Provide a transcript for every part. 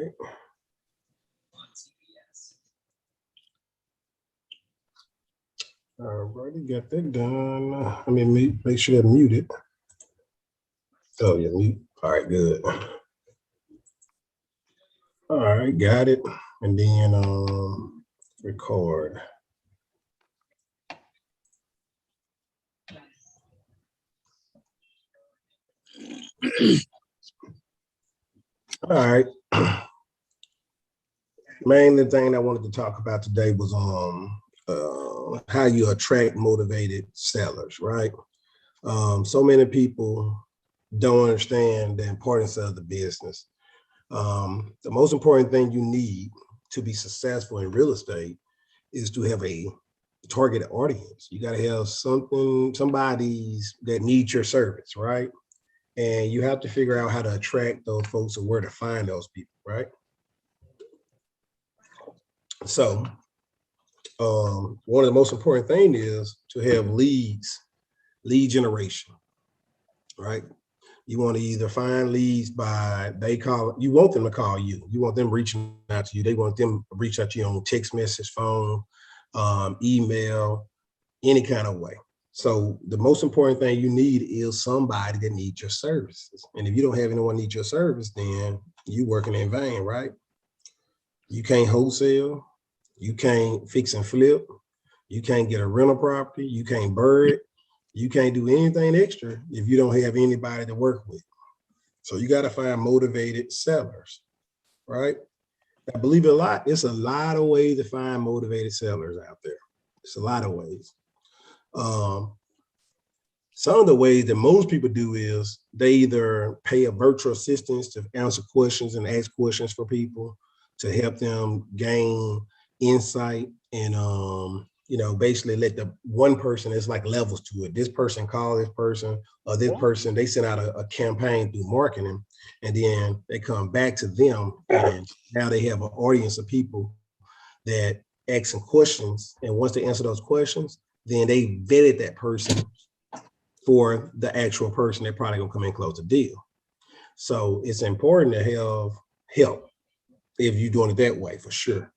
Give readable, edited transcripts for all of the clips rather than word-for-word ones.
right. All righty, got that done. I mean, make sure they're muted. Oh, yeah, mute. All right, good. All right, got it. And then record. All right. Main thing I wanted to talk about today was how you attract motivated sellers, right? So many people don't understand the importance of the business. The most important thing you need to be successful in real estate is to have a target audience. You got to have somebody's that needs your service, right? And you have to figure out how to attract those folks or where to find those people, right? So one of the most important thing is to have lead generation, right? You want to either find leads you want them to call you. You want them reaching out to you. They want them to reach out to you on text message, phone, email, any kind of way. So the most important thing you need is somebody that needs your services. And if you don't have anyone need your service, then you working in vain, right? You can't wholesale. You can't fix and flip. You can't get a rental property. You can't bury it. You can't do anything extra if you don't have anybody to work with. So you got to find motivated sellers, right? I believe it or not, it's a lot of ways to find motivated sellers out there. It's a lot of ways. Some of the ways that most people do is they either pay a virtual assistant to answer questions and ask questions for people to help them gain insight and basically let the one person, it's like levels to it. This person call this person, or this person, they send out a campaign through marketing, and then they come back to them, and now they have an audience of people that ask some questions, and once they answer those questions, then they vetted that person for the actual person that probably gonna come in and close the deal. So it's important to have help if you're doing it that way, for sure.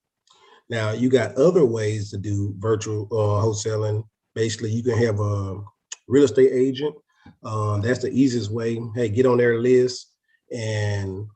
Now you got other ways to do virtual wholesaling. Basically, you can have a real estate agent. That's the easiest way. Hey, get on their list and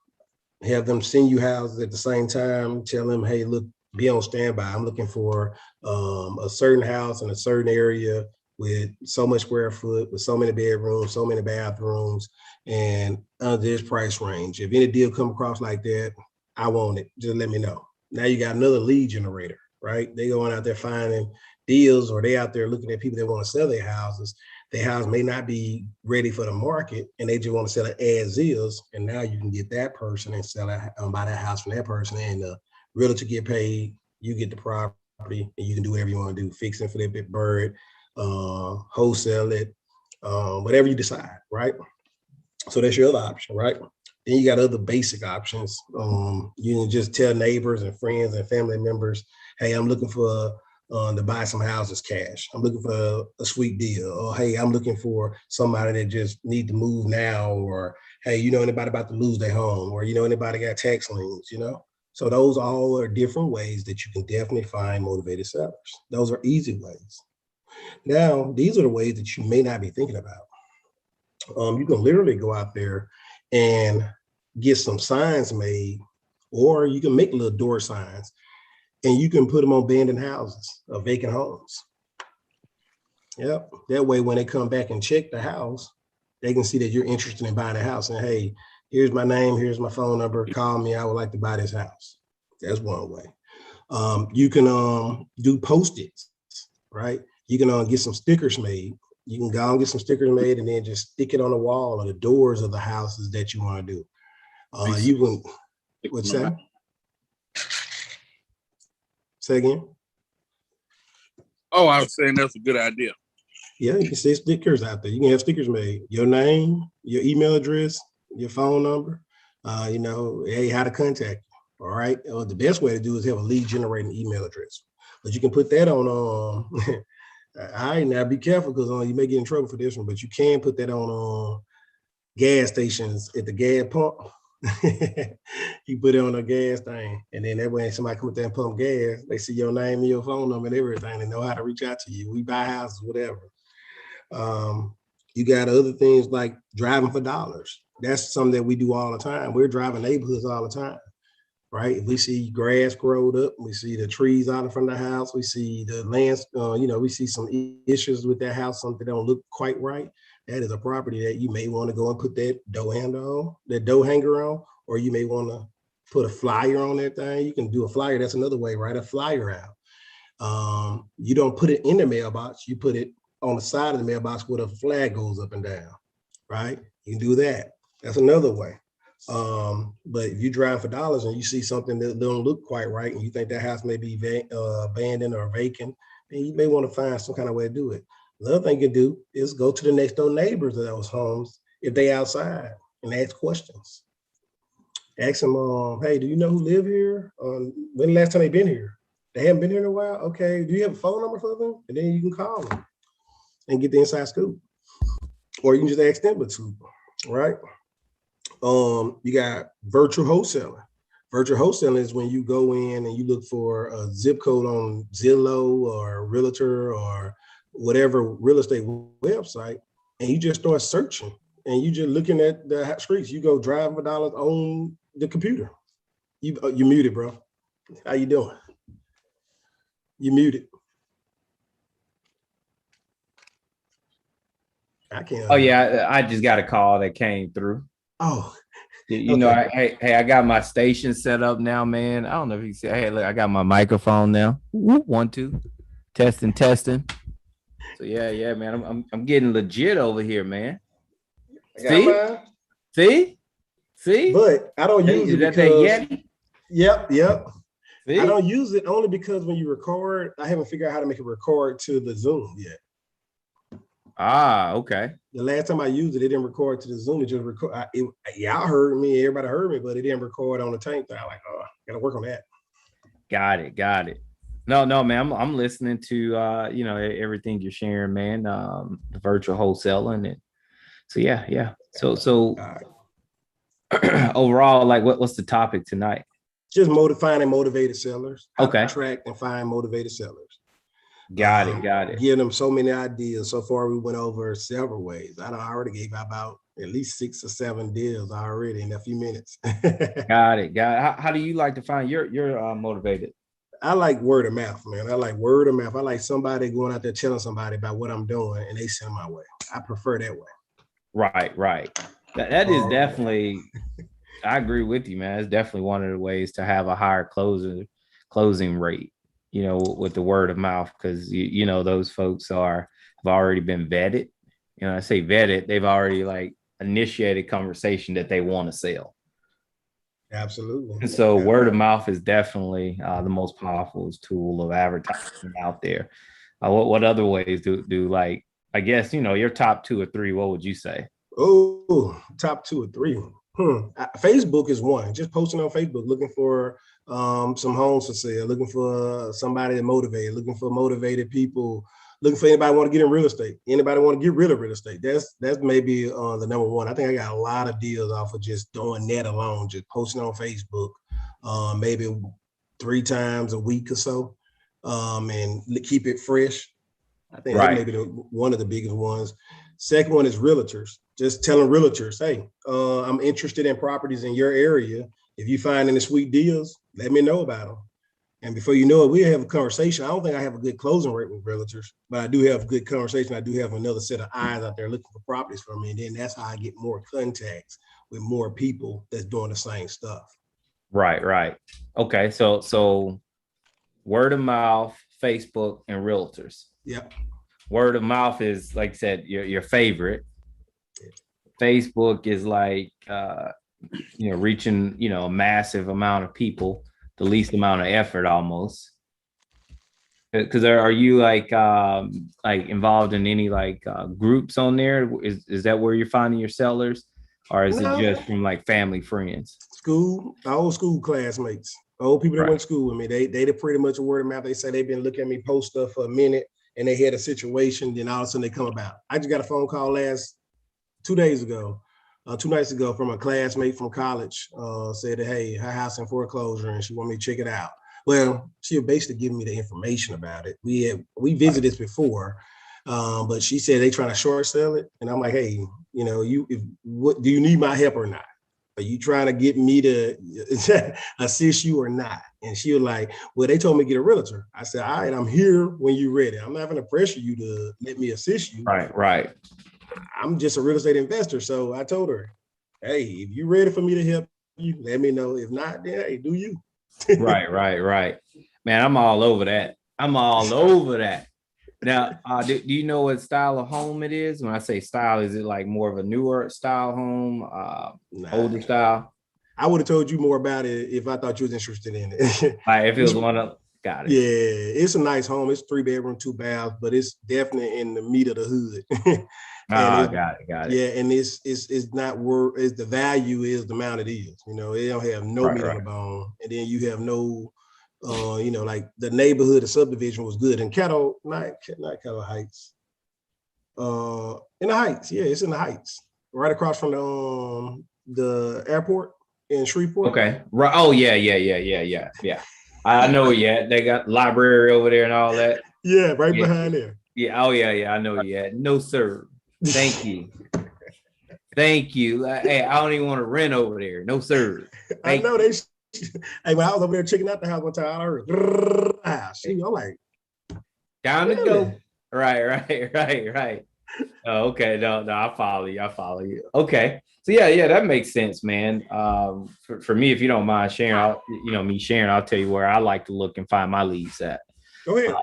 have them send you houses at the same time. Tell them, hey, look, be on standby. I'm looking for a certain house in a certain area with so much square foot, with so many bedrooms, so many bathrooms, and under this price range. If any deal come across like that, I want it. Just let me know. Now you got another lead generator, right? They going out there finding deals, or they out there looking at people that want to sell their houses. Their house may not be ready for the market, and they just want to sell it as is. And now you can get that person and sell it, buy that house from that person, and the realtor get paid. You get the property, and you can do whatever you want to do: fix and flip it, bird, wholesale it, whatever you decide, right? So that's your other option, right? Then you got other basic options. You can just tell neighbors and friends and family members, hey, I'm looking for to buy some houses cash. I'm looking for a sweet deal. Or, hey, I'm looking for somebody that just need to move now. Or, hey, you know anybody about to lose their home? Or, you know anybody got tax liens, So those all are different ways that you can definitely find motivated sellers. Those are easy ways. Now, these are the ways that you may not be thinking about. You can literally go out there and get some signs made, or you can make little door signs and you can put them on abandoned houses or vacant homes. Yep. That way, when they come back and check the house, they can see that you're interested in buying a house. And hey, here's my name, here's my phone number, call me, I would like to buy this house. That's one way. You can do Post-its, right? You can get some stickers made. You can go and get some stickers made and then just stick it on the wall or the doors of the houses that you want to do. You can, what's that? Say again? Oh, I was saying that's a good idea. Yeah, you can see stickers out there. You can have stickers made. Your name, your email address, your phone number, hey, how to contact you. All right. The best way to do is have a lead generating email address. But you can put that on all right, now be careful because you may get in trouble for this one, but you can put that on gas stations at the gas pump. You put it on a gas thing, and then that way somebody come up there and pump gas, they see your name and your phone number and everything, they know how to reach out to you. We buy houses, whatever. Um, you got other things like driving for dollars. That's something that we do all the time. We're driving neighborhoods all the time, right? If we see grass growed up, we see the trees out in front of the house, we see the lands, we see some issues with that house, something that don't look quite right. That is a property that you may want to go and put that door handle on, that door hanger on, or you may want to put a flyer on that thing. You can do a flyer. That's another way, write a flyer out. You don't put it in the mailbox, you put it on the side of the mailbox where the flag goes up and down, right? You can do that. That's another way. But if you drive for dollars and you see something that don't look quite right and you think that house may be abandoned or vacant, then you may want to find some kind of way to do it. The other thing you can do is go to the next door neighbors of those homes if they outside and ask questions. Ask them, hey, do you know who live here? When the last time they been here? They haven't been here in a while? Okay, do you have a phone number for them? And then you can call them and get the inside scoop. Or you can just ask them to, right? You got virtual wholesaling. Virtual wholesaling is when you go in and you look for a zip code on Zillow or Realtor or whatever real estate website, and you just start searching and you just looking at the streets. You go driving for dollars on the computer. You muted, bro. How you doing? You muted. I can't. Oh yeah, I just got a call that came through. Oh, you know, I got my station set up now, man. I don't know if you see. Hey, look, I got my microphone now. 1, 2, testing. So yeah, man. I'm getting legit over here, man. See. But I don't use it because. Yep. See? I don't use it only because when you record, I haven't figured out how to make it record to the Zoom yet. Ah, okay. The last time I used it, it didn't record to the Zoom. It just record. Y'all heard me, everybody heard me, but it didn't record on the tank. I'm like, oh, gotta work on that. Got it. No, man, I'm listening to everything you're sharing, man. The virtual wholesaling, and so yeah. So overall, like, what's the topic tonight? Just finding motivated sellers. Okay. Attract and find motivated sellers. Got it. Give them so many ideas. So far, we went over several ways. I already gave about at least 6 or 7 deals already in a few minutes. Got it. How do you like to find your motivated? I like word of mouth, man. I like word of mouth. I like somebody going out there telling somebody about what I'm doing and they send my way. I prefer that way. Right. That is definitely, I agree with you, man. It's definitely one of the ways to have a higher closing rate, with the word of mouth, because those folks have already been vetted. I say vetted, they've already like initiated conversation that they want to sell. Absolutely. And so word of mouth is definitely the most powerful tool of advertising out there. What other ways do like, I guess, your top 2 or 3, what would you say? Oh, top 2 or 3. Facebook is one. Just posting on Facebook, looking for some homes for sale, looking for somebody to motivate, looking for motivated people, looking for anybody want to get in real estate, anybody want to get rid of real estate. That's maybe the number one. I think I got a lot of deals off of just doing that alone, just posting on Facebook, maybe 3 times a week or so, and keep it fresh. I think that may be one of the biggest ones. Second one is realtors. Just telling realtors, hey, I'm interested in properties in your area. If you find any sweet deals, let me know about them. And before you know it, we'll have a conversation. I don't think I have a good closing rate with realtors, but I do have a good conversation. I do have another set of eyes out there looking for properties for me. And then that's how I get more contacts with more people that's doing the same stuff. Right. Okay. So word of mouth, Facebook, and realtors. Yep. Word of mouth is, like I said, your favorite. Facebook is like, reaching, a massive amount of people, the least amount of effort almost. Because are you like involved in any groups on there? Is that where you're finding your sellers, or is it just from like family, friends? Old school classmates, old people that went to school with me. They pretty much a word of mouth. They say they've been looking at me post stuff for a minute and they had a situation, then all of a sudden they come about. I just got a phone call 2 days ago. 2 nights ago from a classmate from college. Said that, hey, her house in foreclosure and she want me to check it out. Well, she was basically giving me the information about it. We visited this before, but she said they trying to short sell it, and I'm like, hey, what do you need my help or not? Are you trying to get me to assist you or not? And she was like, well, they told me to get a realtor. I said, all right, I'm here when you're ready. I'm not going to pressure you to let me assist you. Right. I'm just a real estate investor. So I told her, hey, if you're ready for me to help you, let me know. If not, then hey, do you. Right. Man, I'm all over that. Now, do you know what style of home it is? When I say style, is it like more of a newer style home, Nah, older style? I would have told you more about it if I thought you was interested in it. Like if it was one of, got it. Yeah, it's a nice home. It's 3 bedroom, 2 baths, but it's definitely in the meat of the hood. Got it. Yeah, and it's not worth. It's the value is the amount it is. It don't have no meat on the bone, and then you have no, like the neighborhood, the subdivision was good in Caddo, not Caddo Heights. In the Heights, yeah, it's in the Heights, right across from the airport in Shreveport. Okay. Right. Oh yeah. I know. Yeah, they got library over there and all that. Yeah, right behind there. Yeah. Oh yeah. I know. Yeah. No sir. Thank you. Thank you. Hey, I don't even want to rent over there. No sir. I know they. Hey, when I was over there checking out the house one time, I heard. I'm like, down to go. Right. Oh, okay. No, I follow you. Okay. So yeah, that makes sense, man. For me, if you don't mind sharing, I'll tell you where I like to look and find my leads at. Go ahead.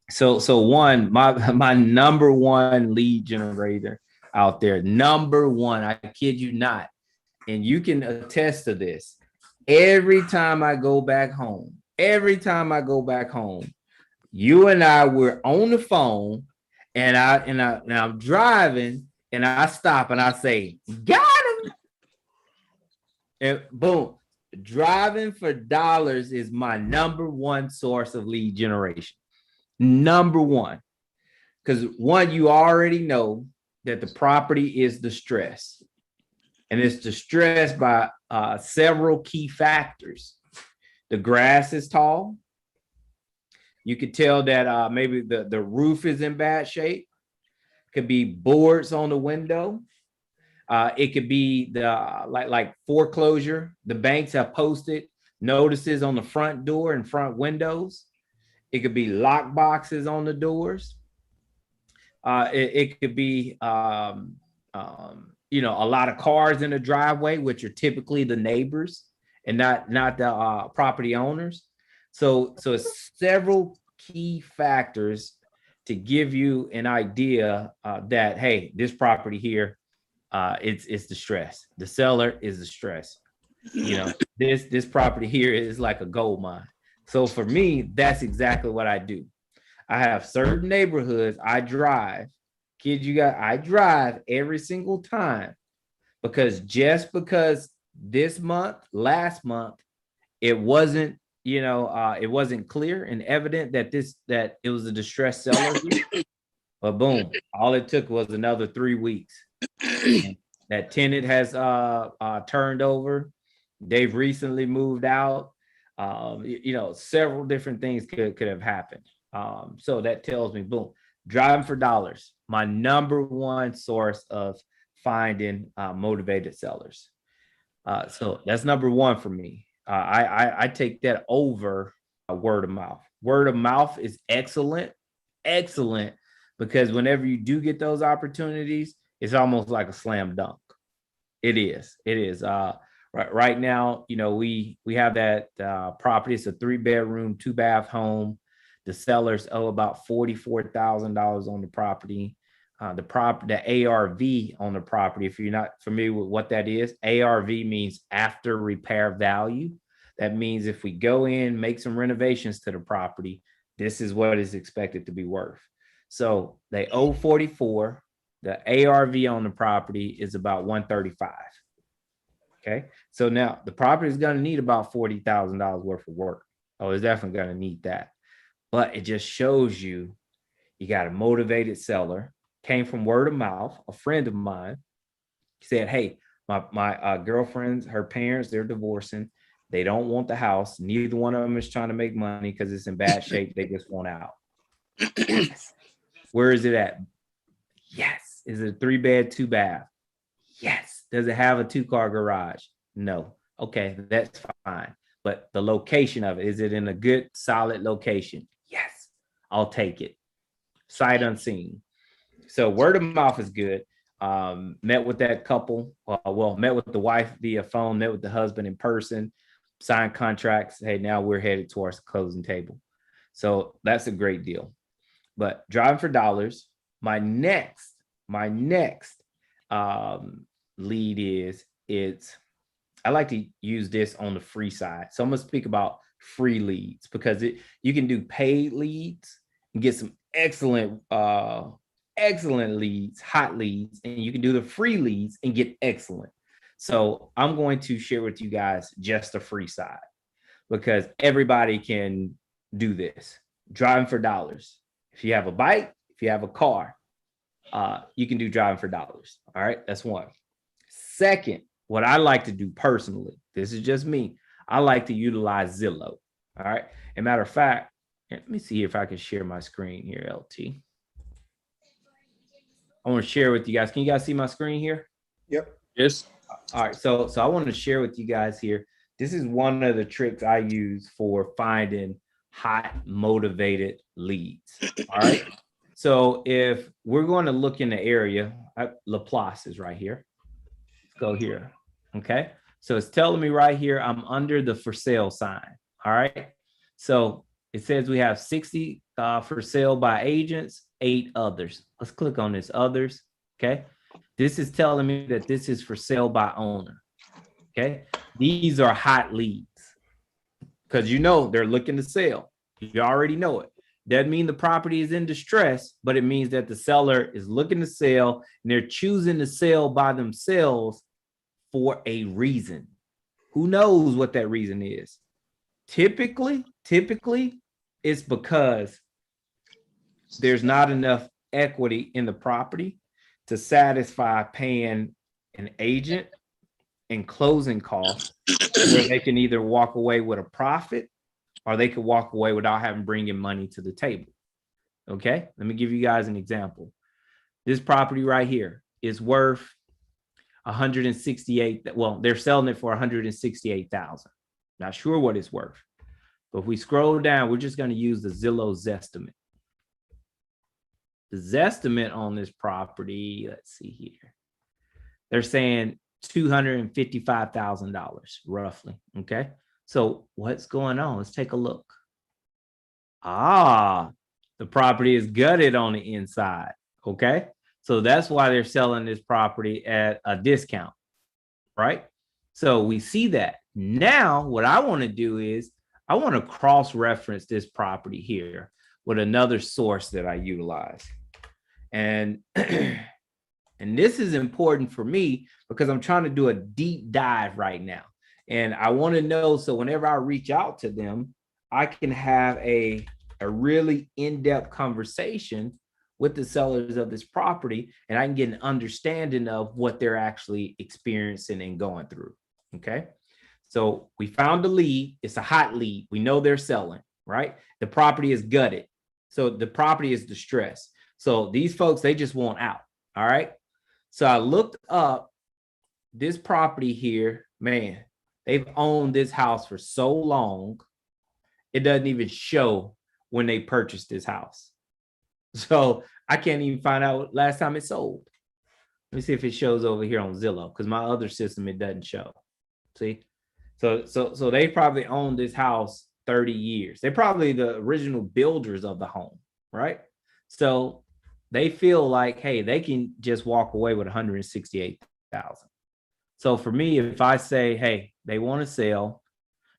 So one, my number one lead generator out there, number one, I kid you not, and you can attest to this. Every time I go back home, you and I were on the phone, and I'm driving, and I stop and I say, got him. And boom, driving for dollars is my number one source of lead generation. Number one, because one, you already know that the property is distressed, and it's distressed by several key factors. The grass is tall. You could tell that maybe the roof is in bad shape. Could be boards on the window. It could be the like foreclosure. The banks have posted notices on the front door and front windows. It could be lock boxes on the doors. It could be a lot of cars in the driveway, which are typically the neighbors and not the property owners. So it's several key factors to give you an idea that, hey, this property here, it's distressed. The seller is distressed. This property here is like a gold mine. So for me, that's exactly what I do. I have certain neighborhoods I drive. Kid you got, I drive every single time because last month, it wasn't clear and evident that it was a distressed seller. But boom, all it took was another 3 weeks. That tenant has turned over. They've recently moved out. Several different things could have happened. So that tells me, boom, driving for dollars, my number one source of finding motivated sellers. So that's number one for me. I take that over word of mouth. Word of mouth is excellent, because whenever you do get those opportunities, it's almost like a slam dunk. It is. Right now, we have that property. It's a 3-bedroom, 2-bath home. The sellers owe about $44,000 on the property. The ARV on the property, if you're not familiar with what that is, ARV means after repair value. That means if we go in, make some renovations to the property, this is what is expected to be worth. So they owe 44. The ARV on the property is about 135. Okay. So now the property is going to need about $40,000 worth of work. Oh, it's definitely going to need that. But it just shows you got a motivated seller, came from word of mouth, a friend of mine, said, hey, my girlfriend's, her parents, they're divorcing. They don't want the house. Neither one of them is trying to make money because it's in bad shape. They just want out. Yes. Where is it at? Yes. Is it a 3-bed, 2-bath? Yes. Does it have a 2-car garage? No. Okay, that's fine. But the location of it, is it in a good, solid location? Yes. I'll take it. Sight unseen. So word of mouth is good. Met with that couple. Met with the wife via phone, met with the husband in person, signed contracts. Hey, now we're headed towards the closing table. So that's a great deal. But driving for dollars, my next lead is I like to use this on the free side. So I'm gonna speak about free leads because you can do paid leads and get some excellent leads, hot leads, and you can do the free leads and get excellent. So I'm going to share with you guys just the free side because everybody can do this. Driving for dollars. If you have a bike, if you have a car, you can do driving for dollars. All right, that's one. Second, what I like to do personally, this is just me, I like to utilize Zillow. All right. As a matter of fact, let me see if I can share my screen here, LT. I want to share with you guys. Can you guys see my screen here? Yep. Yes. All right. So I want to share with you guys here. This is one of the tricks I use for finding hot, motivated leads. All right. So if we're going to look in the area, Laplace is right here. Let's go here. Okay. So it's telling me right here, I'm under the for sale sign. All right. So it says we have 60 for sale by agents, 8 others. Let's click on this others. Okay. This is telling me that this is for sale by owner. Okay. These are hot leads because they're looking to sell. You already know it. Doesn't mean the property is in distress, but it means that the seller is looking to sell and they're choosing to sell by themselves for a reason. Who knows what that reason is? Typically, it's because there's not enough equity in the property to satisfy paying an agent and closing costs where they can either walk away with a profit or they could walk away without having bringing money to the table. Okay, let me give you guys an example. This property right here is worth 168. Well, they're selling it for 168,000. Not sure what it's worth, but if we scroll down, we're just going to use the Zillow Zestimate. The Zestimate on this property, let's see here. They're saying $255,000 roughly. Okay. So what's going on? Let's take a look. The property is gutted on the inside. Okay. So that's why they're selling this property at a discount, right? So we see that. Now, what I want to do is I want to cross-reference this property here with another source that I utilize. And, and this is important for me because I'm trying to do a deep dive right now. And I want to know, so whenever I reach out to them, I can have a really in-depth conversation with the sellers of this property, and I can get an understanding of what they're actually experiencing and going through. Okay. So we found the lead. It's a hot lead. We know they're selling, right? The property is gutted. So the property is distressed. So these folks, they just want out. All right. So I looked up this property here, man, they've owned this house for so long. It doesn't even show when they purchased this house. So I can't even find out last time it sold. Let me see if it shows over here on Zillow, because my other system, it doesn't show. See? So they probably owned this house 30 years. They're probably the original builders of the home, right? So they feel like, hey, they can just walk away with 168,000. So for me, if I say, hey, they want to sell,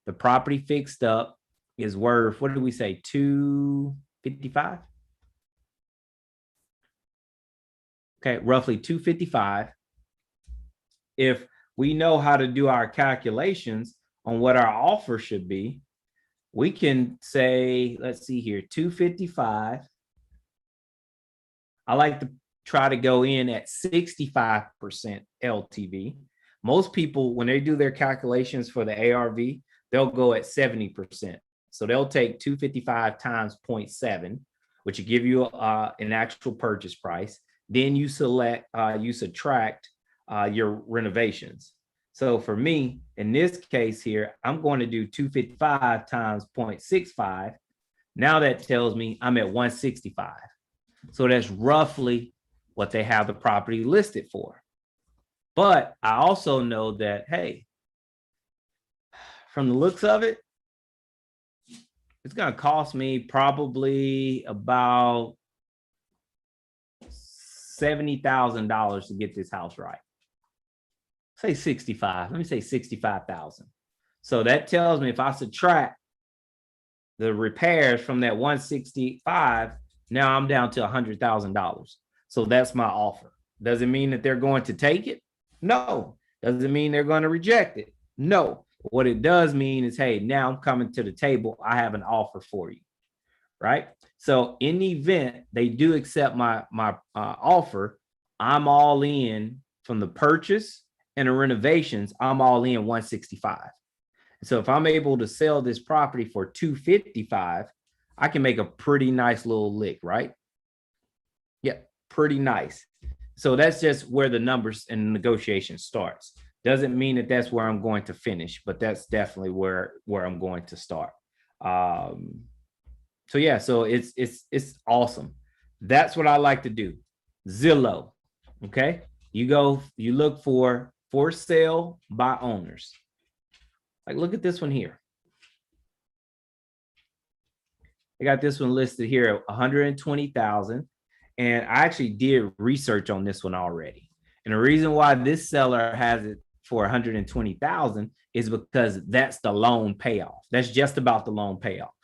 the property fixed up is worth, what did we say, 255? Okay, roughly 255. If we know how to do our calculations on what our offer should be, we can say, let's see here, 255. I like try to go in at 65% LTV. Most people, when they do their calculations for the ARV, they'll go at 70%. So they'll take 255 times 0.7, which will give you an actual purchase price. Then you subtract your renovations. So for me, in this case here, I'm going to do 255 times 0.65. Now that tells me I'm at 165. So that's roughly what they have the property listed for. But I also know that, hey, from the looks of it, it's going to cost me probably about $70,000 to get this house right. Say 65. Let me say 65,000. So that tells me if I subtract the repairs from that 165, now I'm down to $100,000. So that's my offer. Does it mean that they're going to take it? No. Does it mean they're going to reject it? No. What it does mean is, hey, now I'm coming to the table. I have an offer for you, right? So in the event they do accept my offer, I'm all in from the purchase and the renovations. I'm all in 165. So if I'm able to sell this property for 255, I can make a pretty nice little lick, right? Yeah, pretty nice. So that's just where the numbers and the negotiation starts. Doesn't mean that that's where I'm going to finish, but that's definitely where I'm going to start. So yeah, so it's awesome. That's what I like to do. Zillow, okay? You look for sale by owners. Like, look at this one here. I got this one listed here at 120,000. And I actually did research on this one already. And the reason why this seller has it for 120,000 is because that's the loan payoff. That's just about the loan payoff,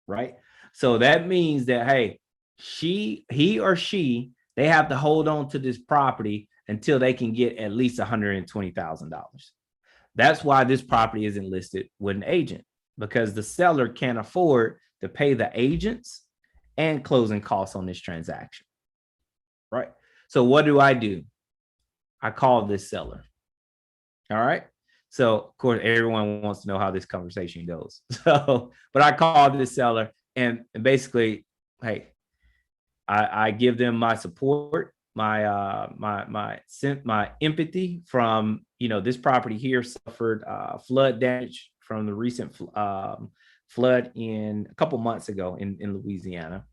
right? So that means that, hey, he or she, they have to hold on to this property until they can get at least $120,000. That's why this property isn't listed with an agent, because the seller can't afford to pay the agents and closing costs on this transaction, right? So what do? I call this seller. All right. So of course, everyone wants to know how this conversation goes. So, but I call this seller and basically, hey, I give them my support, my empathy from, this property here suffered flood damage from the recent flood in a couple months ago in Louisiana.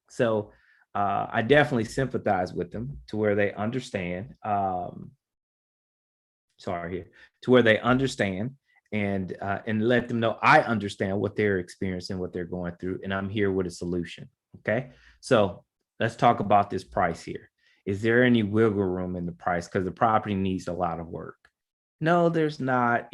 So I definitely sympathize with them to where they understand. To where they understand and let them know I understand what they're experiencing, what they're going through, and I'm here with a solution. Okay, so let's talk about this price here. Is there any wiggle room in the price? Because the property needs a lot of work. No, there's not.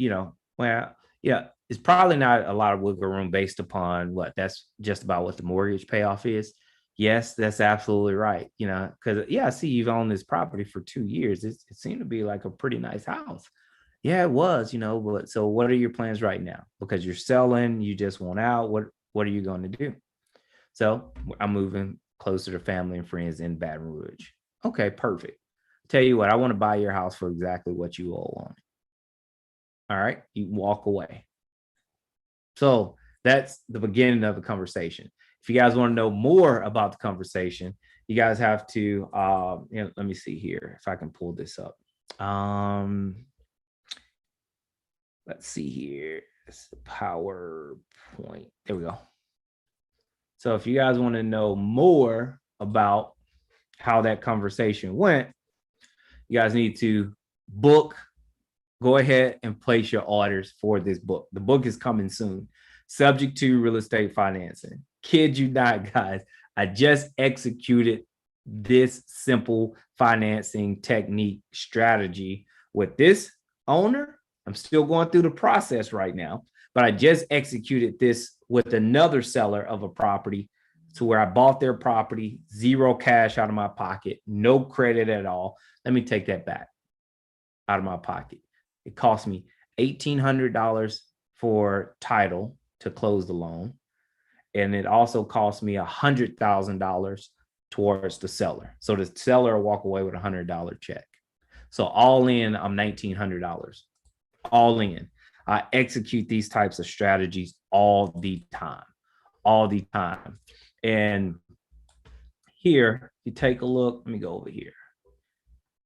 Well, yeah, it's probably not a lot of wiggle room based upon what that's just about what the mortgage payoff is. Yes, that's absolutely right. Because I see you've owned this property for 2 years. It seemed to be like a pretty nice house. Yeah, it was, but so what are your plans right now? Because you're selling, you just want out. What are you going to do? So I'm moving closer to family and friends in Baton Rouge. Okay, perfect. Tell you what, I want to buy your house for exactly what you owe on it. All right, you walk away. So that's the beginning of the conversation. If you guys want to know more about the conversation, you guys have to, let me see here if I can pull this up. Let's see here. It's the PowerPoint. There we go. So if you guys want to know more about how that conversation went, you guys need to go ahead and place your orders for this book. The book is coming soon. Subject to real estate financing. Kid you not, guys. I just executed this simple financing technique strategy with this owner. I'm still going through the process right now, but I just executed this with another seller of a property to where I bought their property, zero cash out of my pocket, no credit at all. Let me take that back out of my pocket. It cost me $1,800 for title to close the loan. And it also cost me $100,000 towards the seller. So the seller will walk away with $100 check. So all in, I'm $1,900. All in. I execute these types of strategies all the time. All the time. And here, you take a look. Let me go over here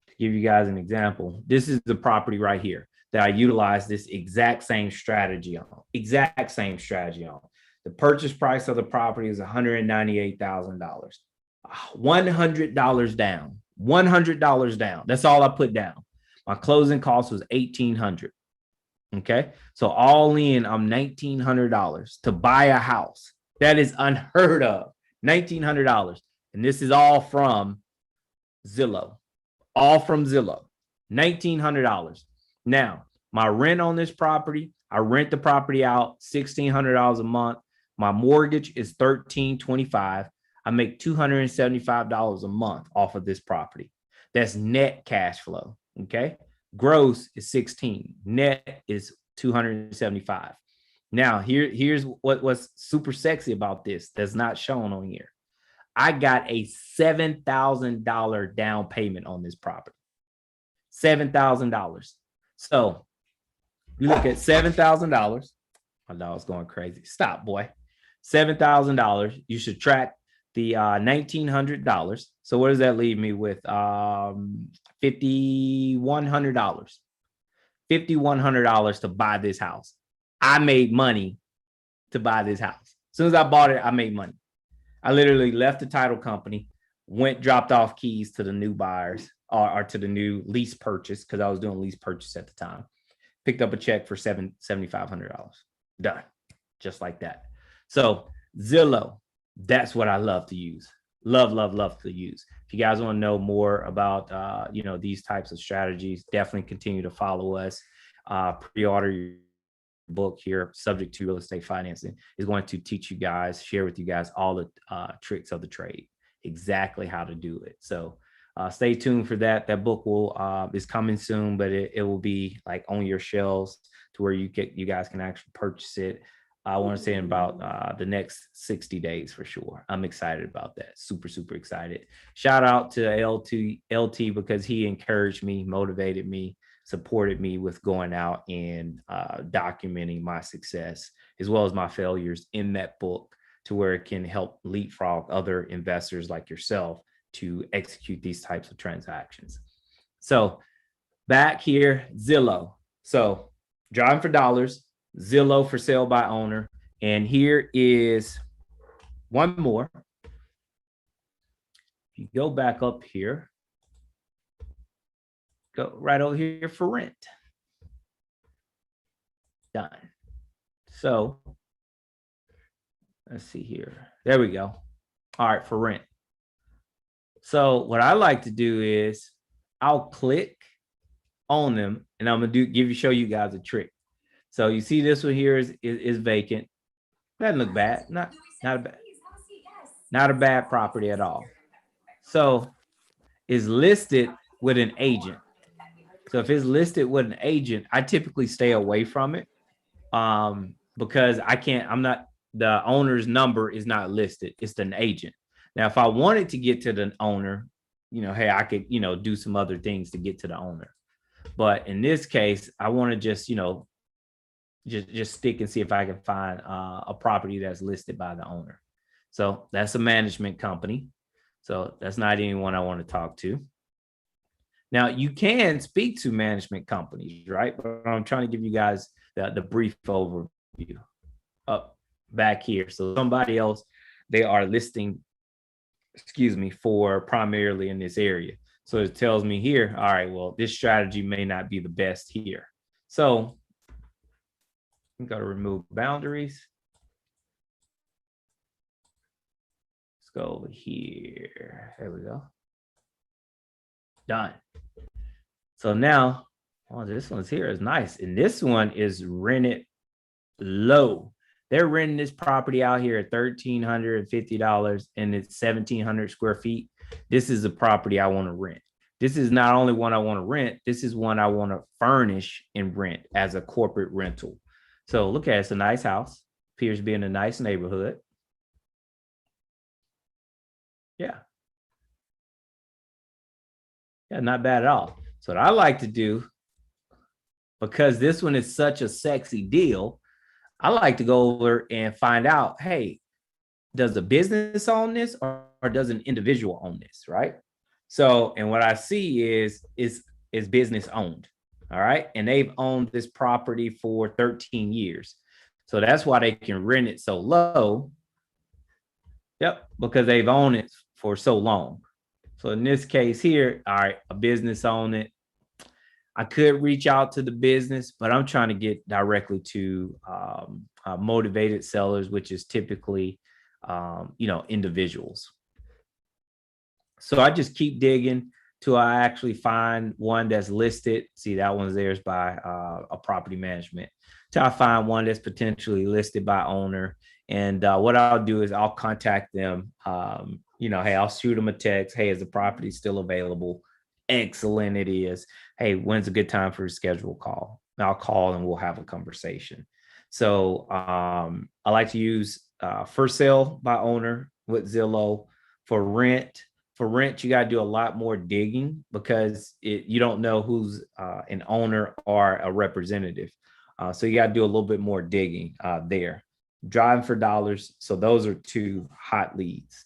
to give you guys an example. This is the property right here that I utilize this exact same strategy on. Exact same strategy on. The purchase price of the property is $198,000. $100 down. $100 down. That's all I put down. My closing cost was $1,800. Okay, so all in, I'm $1,900 to buy a house. That is unheard of. $1,900, and this is all from Zillow. All from Zillow. $1,900. Now, my rent on this property, I rent the property out $1,600 a month. My mortgage is $1,325. I make $275 a month off of this property. That's net cash flow. Okay. Gross is 16. Net is 275. Now, here's what's super sexy about this that's not shown on here. I got a $7,000 down payment on this property. $7,000. So you look at $7,000. My dog's going crazy. Stop, boy. $7,000. You should track the $1,900. So what does that leave me with? $5,100. $5,100 to buy this house. I made money to buy this house. As soon as I bought it, I made money. I literally left the title company, dropped off keys to the new buyers or to the new lease purchase, because I was doing lease purchase at the time. Picked up a check for $7,500. Done. Just like that. So Zillow, that's what I love to use. Love to use. If you guys want to know more about these types of strategies, definitely continue to follow us. Pre-order your book here, Subject to Real Estate Financing, is going to teach you guys, share with you guys all the tricks of the trade, exactly how to do it. So stay tuned for that. That book is coming soon, but it will be like on your shelves to where you guys can actually purchase it. I want to say in about the next 60 days for sure. I'm excited about that. Super, super excited. Shout out to LT because he encouraged me, motivated me, supported me with going out and documenting my success as well as my failures in that book, to where it can help leapfrog other investors like yourself to execute these types of transactions. So back here, Zillow. So driving for dollars. Zillow for sale by owner. And here is one more. If you go back up here, go right over here for rent. Done. So let's see here. There we go. All right, for rent. So what I like to do is I'll click on them, and I'm gonna show you guys a trick. So you see this one here is vacant. Doesn't look bad. Not a bad property at all. So it's listed with an agent. So if it's listed with an agent, I typically stay away from it because the owner's number is not listed. It's an agent. Now, if I wanted to get to the owner, hey, I could, do some other things to get to the owner. But in this case, I want to just stick and see if I can find a property that's listed by the owner. So that's a management company. So that's not anyone I want to talk to. Now, you can speak to management companies, right? But I'm trying to give you guys the brief overview up back here. So somebody else, they are listing, for primarily in this area. So it tells me here, all right, well, this strategy may not be the best here. So I'm going to remove boundaries. Let's go over here. There we go. Done. So now, this one's here is nice. And this one is rented low. They're renting this property out here at $1,350 and it's 1,700 square feet. This is the property I want to rent. This is not only one I want to rent, this is one I want to furnish and rent as a corporate rental. So look at it, it's a nice house. Appears to be in a nice neighborhood. Yeah, Yeah, not bad at all. So what I like to do, because this one is such a sexy deal, I like to go over and find out, hey, does a business own this or does an individual own this, right? So, and what I see is business owned, all right? And they've owned this property for 13 years. So that's why they can rent it so low. Yep, because they've owned it for so long. So in this case here, all right, a business owned it. I could reach out to the business, but I'm trying to get directly to motivated sellers, which is typically, individuals. So I just keep digging till I actually find one that's listed. See, that one's theirs by a property management. Till I find one that's potentially listed by owner. And what I'll do is I'll contact them. Hey, I'll shoot them a text. Hey, is the property still available? Excellent, it is. Hey, when's a good time for a scheduled call? And I'll call and we'll have a conversation. So I like to use for sale by owner with Zillow. For rent, you got to do a lot more digging because you don't know who's an owner or a representative. So you got to do a little bit more digging there. Driving for dollars. So those are two hot leads.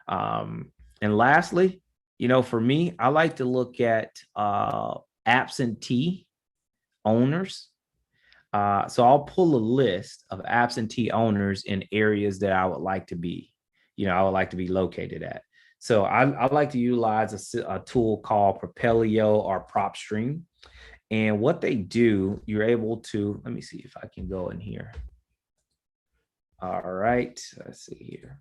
And lastly, for me, I like to look at absentee owners. So I'll pull a list of absentee owners in areas that I would like to be, I would like to be located at. So I like to utilize a tool called Propelio or PropStream. And what they do, you're able to, let me see if I can go in here. All right, let's see here.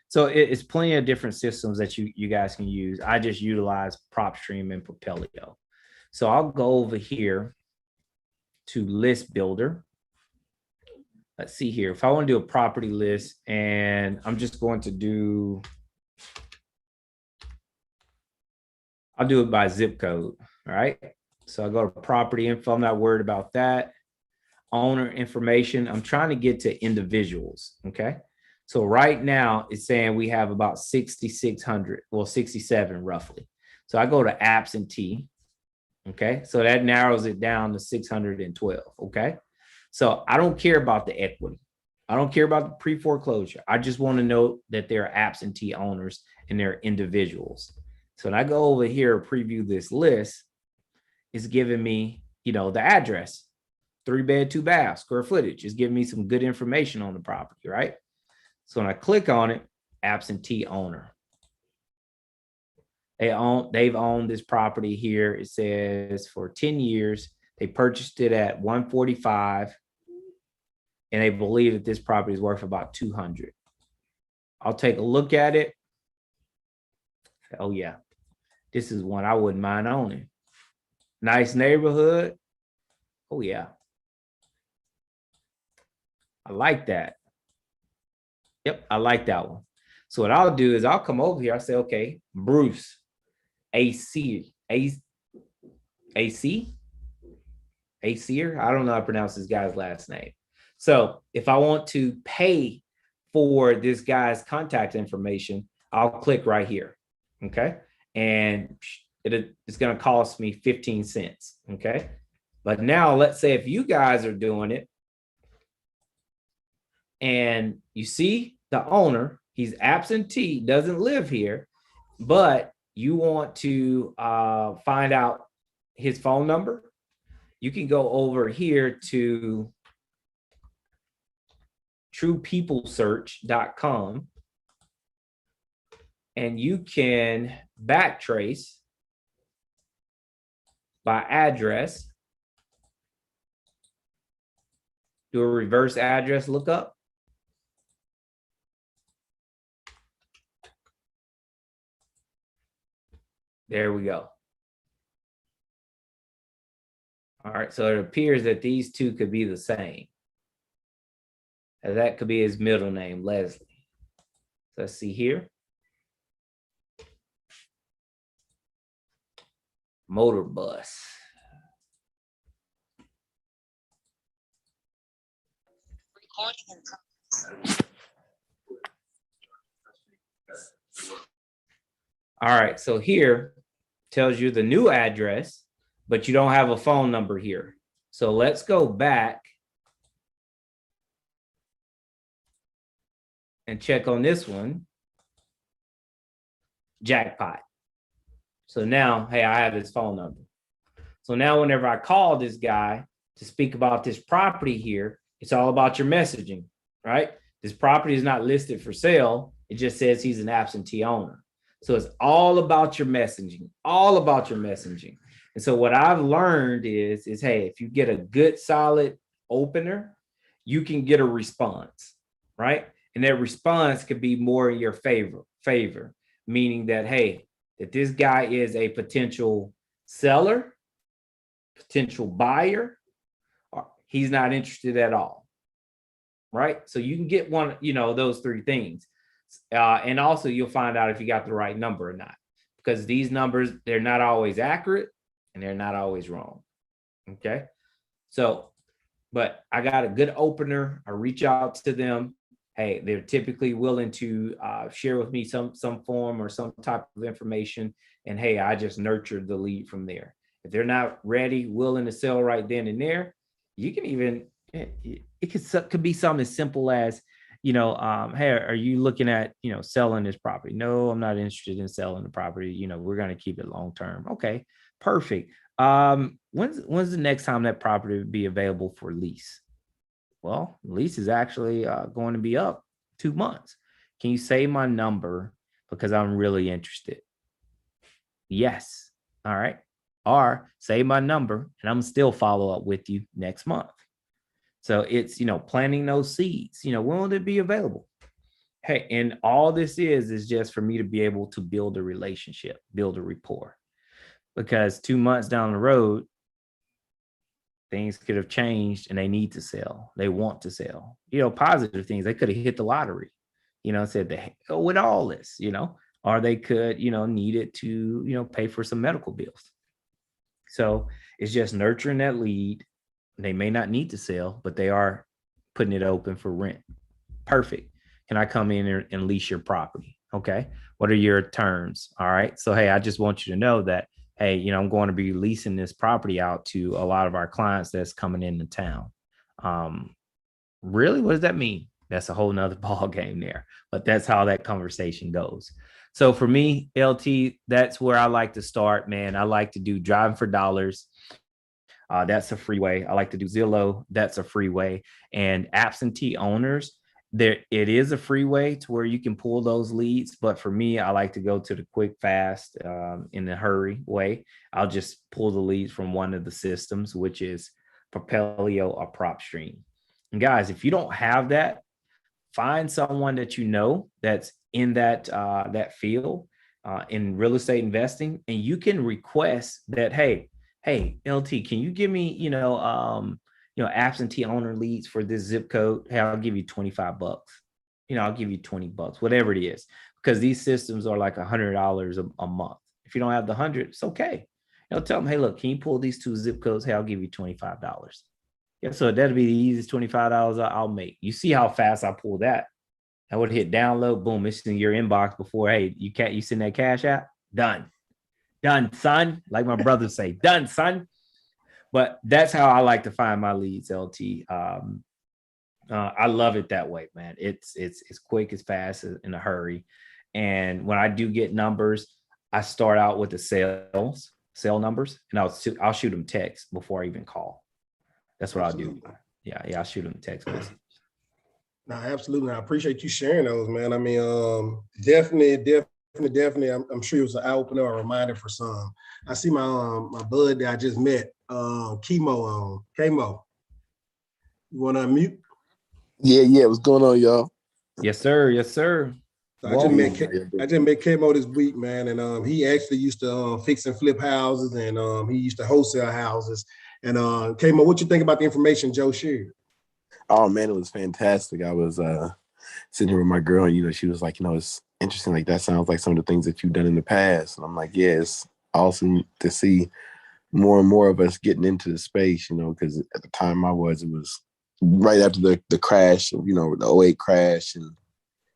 So it's plenty of different systems that you guys can use. I just utilize PropStream and Propelio. So I'll go over here to List Builder. Let's see here. If I want to do a property list, and I'm just going to do, I'll do it by zip code. All right. So I go to property info. I'm not worried about that. Owner information. I'm trying to get to individuals. Okay. So right now it's saying we have about 6,600, well, 67 roughly. So I go to absentee. Okay. So that narrows it down to 612. Okay. So I don't care about the equity. I don't care about the pre-foreclosure. I just want to know that they're absentee owners and they're individuals. So when I go over here, preview this list, it's giving me, the address, 3-bed, 2-bath, square footage. It's giving me some good information on the property, right? So when I click on it, absentee owner. They've owned this property here. It says for 10 years, they purchased it at 145, and they believe that this property is worth about 200. I'll take a look at it. Oh yeah, this is one I wouldn't mind owning. Nice neighborhood. Oh yeah, I like that. Yep, I like that one. So what I'll do is I'll come over here. I say, okay, Bruce, Acier. I don't know how to pronounce this guy's last name. So if I want to pay for this guy's contact information, I'll click right here. Okay. And it's going to cost me 15 cents. Okay. But now let's say if you guys are doing it and you see the owner, he's absentee, doesn't live here, but you want to find out his phone number, you can go over here to truepeoplesearch.com and you can backtrace by address, do a reverse address lookup. There we go. All right, so it appears that these two could be the same. And that could be his middle name, Leslie. So let's see here. Motor bus. All right, so here tells you the new address, but you don't have a phone number here. So let's go back and check on this one. Jackpot. So now, hey, I have his phone number. So now whenever I call this guy to speak about this property here, it's all about your messaging, right? This property is not listed for sale. It just says he's an absentee owner. So it's all about your messaging, all about your messaging. And so what I've learned is hey, if you get a good solid opener, you can get a response, right? And that response could be more in your favor, meaning that, hey, that this guy is a potential seller, potential buyer, or he's not interested at all, right? So you can get one, those three things. And also you'll find out if you got the right number or not, because these numbers, they're not always accurate and they're not always wrong. Okay. So, but I got a good opener. I reach out to them. Hey, they're typically willing to share with me some form or some type of information. And hey, I just nurtured the lead from there. If they're not ready, willing to sell right then and there, you can even, it could be something as simple as, hey, are you looking at, selling this property? No, I'm not interested in selling the property. We're going to keep it long-term. Okay, perfect. When's the next time that property would be available for lease? Well, lease is actually going to be up 2 months. Can you say my number? Because I'm really interested. Yes. All right. Or say my number and I'm still follow up with you next month. So it's, planting those seeds, when will it be available? Hey, and all this is just for me to be able to build a relationship, build a rapport, because 2 months down the road, things could have changed and they need to sell. They want to sell, positive things. They could have hit the lottery, said the hell with all this, or they could, need it to, pay for some medical bills. So it's just nurturing that lead. They may not need to sell, but they are putting it open for rent. Perfect. Can I come in and lease your property? Okay. What are your terms? All right. So, hey, I just want you to know that, hey, I'm going to be leasing this property out to a lot of our clients that's coming into town. Really? What does that mean? That's a whole nother ball game there, but that's how that conversation goes. So for me, LT, that's where I like to start, man. I like to do driving for dollars. That's a free way. I like to do Zillow. That's a free way. And absentee owners, it is a free way to where you can pull those leads. But for me, I like to go to the quick, fast, in a hurry way. I'll just pull the leads from one of the systems, which is Propelio or PropStream. And guys, if you don't have that, find someone that that's in that field in real estate investing, and you can request that, hey, LT, can you give me, absentee owner leads for this zip code? Hey, I'll give you $25. I'll give you $20, whatever it is, because these systems are like $100 a month. If you don't have the 100, it's okay. Tell them, hey, look, can you pull these 2 zip codes? Hey, I'll give you $25. Yeah, so that'll be the easiest $25 I'll make. You see how fast I pull that? I would hit download, boom, it's in your inbox before, hey, you send that cash out? Done, son. Like my brothers say, done, son. But that's how I like to find my leads, LT. I love it that way, man. It's quick, it's fast, in a hurry. And when I do get numbers, I start out with the sale numbers, and I'll shoot them text before I even call. That's what I'll do. Yeah, I'll shoot them text message. No, absolutely. I appreciate you sharing those, man. I mean, definitely. I'm sure it was an eye opener or a reminder for some. I see my bud that I just met, Kmo. You want to unmute? Yeah. What's going on, y'all? Yes, sir. So I just met Kmo this week, man, and he actually used to fix and flip houses, and he used to wholesale houses. And Kmo, what you think about the information Joe shared? Oh man, it was fantastic. I was sitting here with my girl, and she was like, it's interesting. Like, that sounds like some of the things that you've done in the past. And I'm like, yeah, it's awesome to see more and more of us getting into the space, because at the time it was right after the crash of, the 2008 crash, and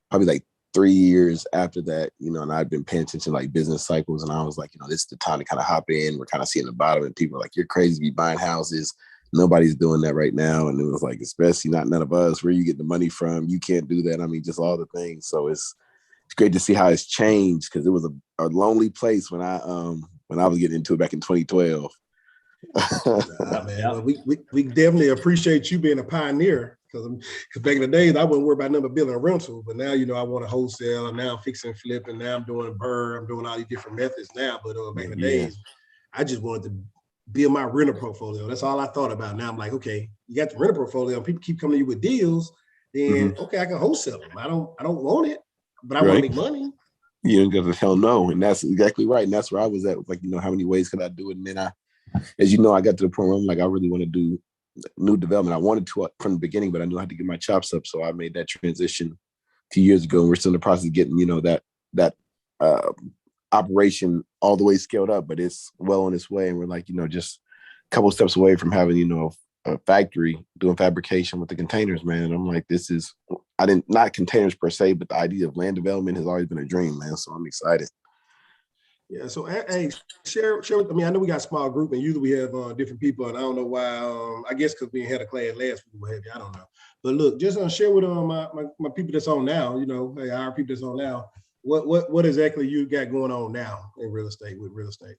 probably like 3 years after that, and I'd been paying attention to like business cycles, and I was like, this is the time to kind of hop in. We're kind of seeing the bottom, and people are like, you're crazy to be buying houses. Nobody's doing that right now. And it was like, especially not none of us. Where you get the money from? You can't do that. I mean, just all the things. So it's great to see how it's changed, because it was a lonely place when I was getting into it back in 2012. Nah, man. Well, we definitely appreciate you being a pioneer, because back in the days I wasn't worried about number building a rental, but now I want to wholesale, and now I'm fixing flipping. Now I'm doing BRRRR. I'm doing all these different methods now. But back in the days, I just wanted to build my rental portfolio. That's all I thought about. Now I'm like, okay, you got the rental portfolio, and people keep coming to you with deals. Then okay, I can wholesale them. I don't want it, but I want to make money. You ain't gonna hell no, and that's exactly right. And that's where I was at. Like, how many ways could I do it? And then as you know, I got to the point where I'm like, I really want to do new development. I wanted to from the beginning, but I knew I had to get my chops up. So I made that transition a few years ago, and we're still in the process of getting, that operation all the way scaled up, but it's well on its way. And we're like, just a couple of steps away from having, a factory doing fabrication with the containers, man. And I'm like, not containers per se, but the idea of land development has always been a dream, man. So I'm excited. Yeah. So, hey, share with me. I know we got a small group, and usually we have different people, and I don't know why. I guess because we had a class last week, what have you, I don't know. But look, just share with my people that's on now. Hey, our people that's on now. What exactly you got going on now in real estate with real estate?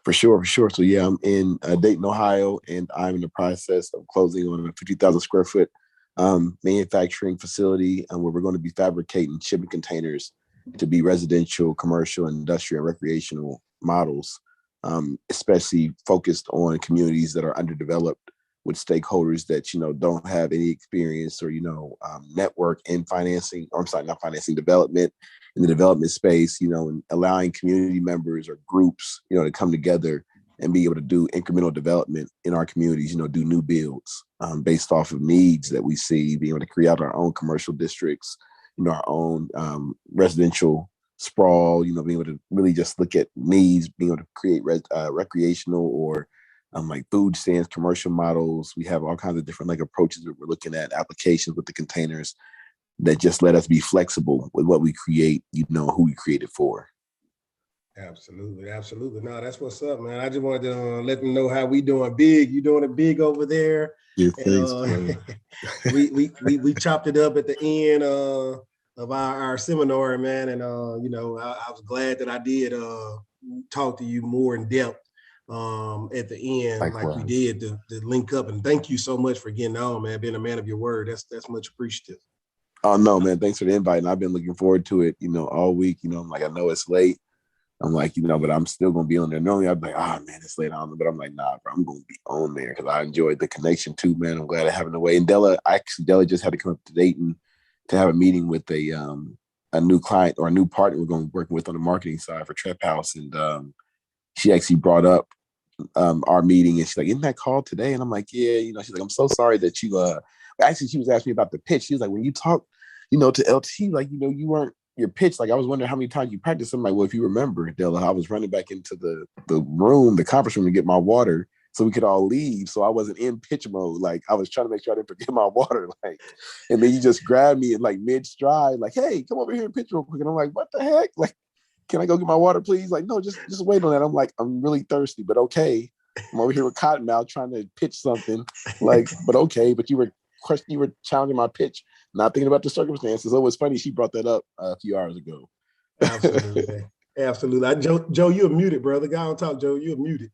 For sure. So yeah, I'm in Dayton, Ohio, and I'm in the process of closing on a 50,000 square foot manufacturing facility where we're going to be fabricating shipping containers to be residential, commercial, industrial, and recreational models, especially focused on communities that are underdeveloped, with stakeholders that, don't have any experience or, network in financing, or I'm sorry, not financing, development, in the development space, and allowing community members or groups, to come together and be able to do incremental development in our communities, do new builds based off of needs that we see, being able to create our own commercial districts, our own residential sprawl, being able to really just look at needs, being able to create recreational or like food stands, commercial models. We have all kinds of different approaches that we're looking at, applications with the containers that just let us be flexible with what we create, who we create it for. Absolutely. No, that's what's up, man. I just wanted to let them know how we doing big. You doing it big over there. Yeah, thanks. We chopped it up at the end of our seminar, man. And I was glad that I did talk to you more in depth at the end, like we did to link up. And thank you so much for getting on, man, being a man of your word. That's much appreciative. Oh no, man, thanks for the invite. And I've been looking forward to it, all week. I'm like, I know it's late. I'm like, but I'm still gonna be on there. Normally I'd be like, man, it's late on, but I'm like, nah, bro, I'm gonna be on there because I enjoyed the connection too, man. I'm glad I have it away. And Della just had to come up to Dayton to have a meeting with a new client or a new partner we're going to be working with on the marketing side for Trap House. And she actually brought up our meeting, and she's like, isn't that called today? And I'm like, yeah, she's like, I'm so sorry that you actually, she was asking me about the pitch. She was like, when you talk, to LT, like, you weren't your pitch. Like, I was wondering how many times you practiced. I'm like, well, if you remember, Della, I was running back into the conference room to get my water so we could all leave. So I wasn't in pitch mode. Like, I was trying to make sure I didn't forget my water. Like, and then you just grabbed me in like mid stride, like, hey, come over here and pitch real quick. And I'm like, what the heck? Like, can I go get my water, please? Like, no, just wait on that. I'm like, I'm really thirsty, but okay. I'm over here with Cottonmouth trying to pitch something, like, but okay. But you were challenging my pitch, not thinking about the circumstances. So it was funny she brought that up a few hours ago. Absolutely. Joe, you're muted, brother. Go on, talk, Joe. You're muted.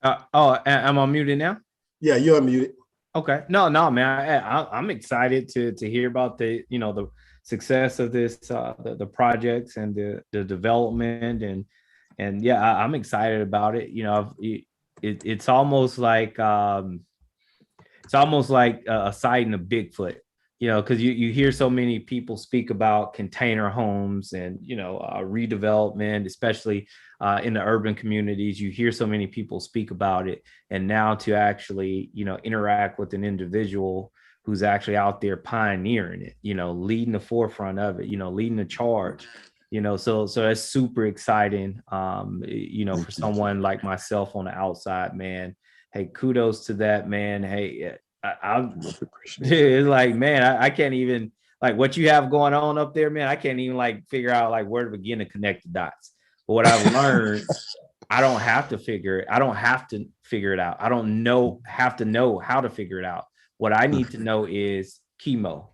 Am I muted now? Yeah, you're muted. Okay. No, man. I'm excited to hear about the success of this, the projects and the development and yeah, I'm excited about it. It's almost like a sighting of Bigfoot, because you hear so many people speak about container homes and redevelopment, especially in the urban communities. You hear so many people speak about it, and now to actually interact with an individual who's actually out there pioneering it, leading the forefront of it, leading the charge. So that's super exciting, for someone like myself on the outside, man. Hey, kudos to that, man. Hey, it's like, man, I can't even like what you have going on up there, man. I can't even like figure out like where to begin to connect the dots. But what I've learned, I don't have to figure it. I don't have to figure it out. I don't have to know how to figure it out. What I need to know is chemo.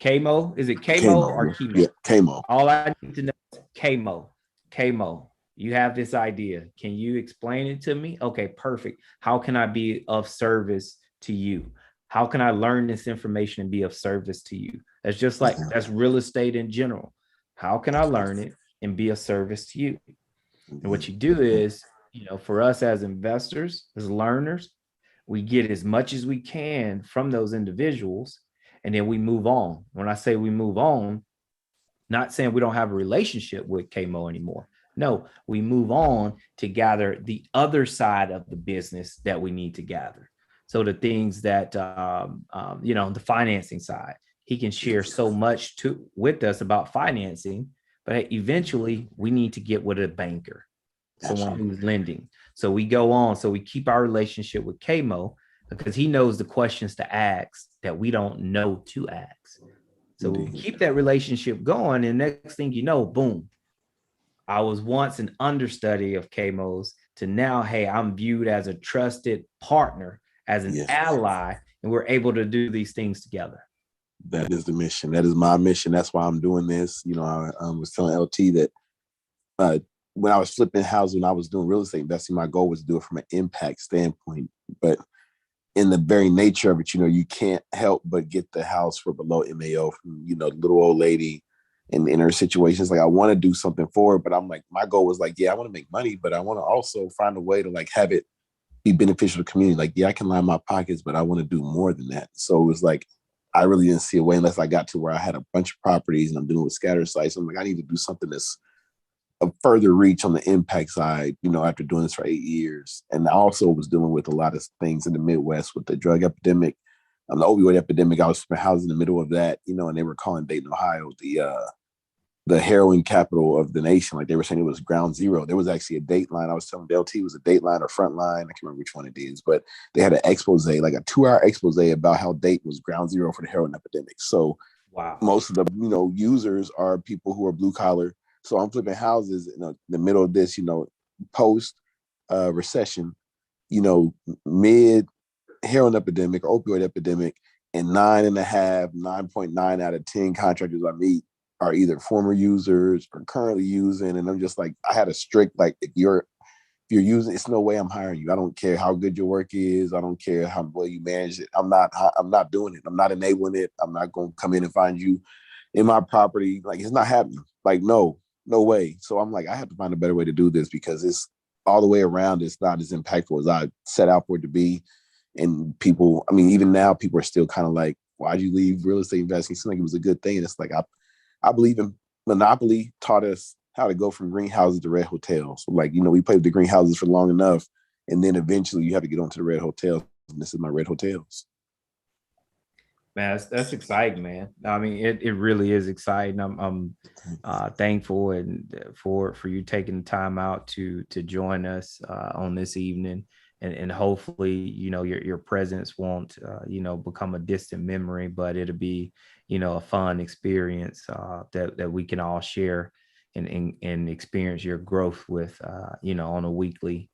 Chemo, is it chemo or chemo? Yeah, chemo. All I need to know is chemo. Chemo. You have this idea. Can you explain it to me? Okay, perfect. How can I be of service to you? How can I learn this information and be of service to you? That's just like, that's real estate in general. How can I learn it and be of service to you? And what you do is, you know, for us as investors, as learners, we get as much as we can from those individuals, and then we move on. When I say we move on, not saying we don't have a relationship with KMO anymore. No, we move on to gather the other side of the business that we need to gather. So the things that, you know, the financing side, he can share so much with us about financing, but eventually we need to get with a banker, someone who's lending. So we go on. So we keep our relationship with KMO because he knows the questions to ask that we don't know to ask. So we keep that relationship going. And next thing you know, boom, I was once an understudy of KMO's to now, hey, I'm viewed as a trusted partner, as an ally, and we're able to do these things together. That is the mission. That is my mission. That's why I'm doing this. You know, I was telling LT that when I was flipping houses, when I was doing real estate investing, my goal was to do it from an impact standpoint. But in the very nature of it, you know, you can't help but get the house for below MAO from, you know, little old lady in her situations. Like, I want to do something for her, but I'm like, my goal was like, yeah, I want to make money, but I want to also find a way to like have it be beneficial to the community. Like, yeah, I can line my pockets, but I want to do more than that. So it was like, I really didn't see a way unless I got to where I had a bunch of properties and I'm dealing with scatter sites. I'm like, I need to do something that's a further reach on the impact side, you know, after doing this for 8 years. And I also was dealing with a lot of things in the Midwest with the drug epidemic, the opioid epidemic. I was housed in the middle of that, you know, and they were calling Dayton, Ohio, the heroin capital of the nation. Like, they were saying it was ground zero. There was actually a Dateline. I was telling LT was a Dateline or Frontline. I can't remember which one it is, but they had an expose, like a 2-hour expose about how Dayton was ground zero for the heroin epidemic. So most of the, you know, users are people who are blue collar. So I'm flipping houses in the middle of this, you know, post recession, you know, mid heroin epidemic, opioid epidemic, and 9.9 out of 10 contractors I meet are either former users or currently using. And I'm just like, I had a strict, like, if you're using, it's no way I'm hiring you. I don't care how good your work is. I don't care how well you manage it. I'm not doing it. I'm not enabling it. I'm not going to come in and find you in my property. Like, it's not happening. Like, no way. So I'm like, I have to find a better way to do this because it's all the way around. It's not as impactful as I set out for it to be. And people, I mean, even now people are still kind of like, why'd you leave real estate investing? It seemed like it was a good thing. And it's like, I believe in Monopoly taught us how to go from greenhouses to red hotels. So, like, you know, we played with the greenhouses for long enough, and then eventually you have to get onto the red hotels. And this is my red hotels. Man, that's exciting, man. I mean, it really is exciting. I'm thankful and for you taking the time out to join us on this evening, and hopefully, you know, your presence won't you know, become a distant memory, but it'll be, you know, a fun experience that we can all share and experience your growth with, you know, on a weekly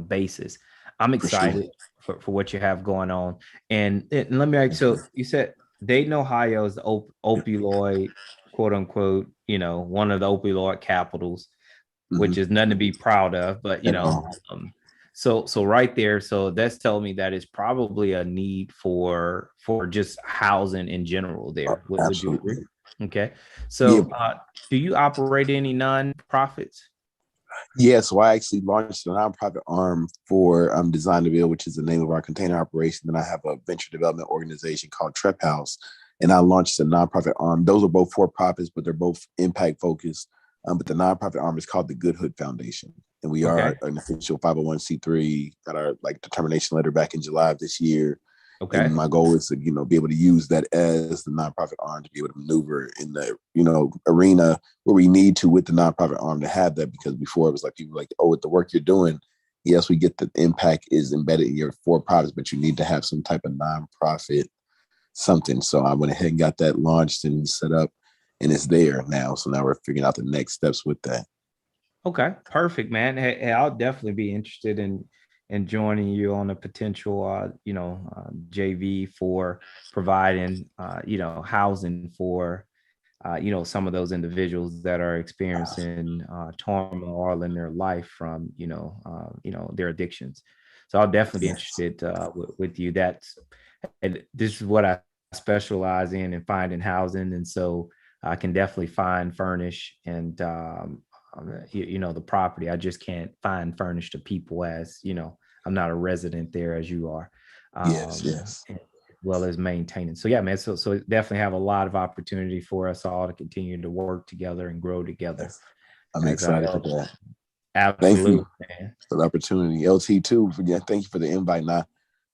basis. I'm excited for what you have going on. And let me ask, so you said Dayton, Ohio is the opioid, quote unquote, you know, one of the opioid capitals, which is nothing to be proud of, but, you know, so right there, so that's telling me that it's probably a need for just housing in general there. Would you agree? Okay. So do you operate any nonprofits? Yeah, so I actually launched a nonprofit arm for Design to Build, which is the name of our container operation. Then I have a venture development organization called Trep House, and I launched a nonprofit arm. Those are both for-profits, but they're both impact focused. But the nonprofit arm is called the Good Hood Foundation, and we are an official 501c3. Got our determination letter back in July of this year. Okay. And my goal is to, you know, be able to use that as the nonprofit arm to be able to maneuver in the, you know, arena where we need to with the nonprofit arm to have that, because before it was like people were like, oh, with the work you're doing, yes, we get the impact is embedded in your for-profits, but you need to have some type of nonprofit something. So I went ahead and got that launched and set up, and it's there now. So now we're figuring out the next steps with that. Okay, perfect, man. Hey, I'll definitely be interested in joining you on a potential, JV for providing, housing for, some of those individuals that are experiencing turmoil in their life from, their addictions. So I'll definitely be Yes. interested with you. And this is what I specialize in finding housing, and so I can definitely find, furnish, and the property. I just can't find, furnish the people, as I'm not a resident there as you are. Yes. As well as maintaining. So yeah, man. So definitely have a lot of opportunity for us all to continue to work together and grow together. Yes. I'm As, excited for that. Thank Absolutely, you man. for the opportunity. LT too. Thank you for the invite. Not,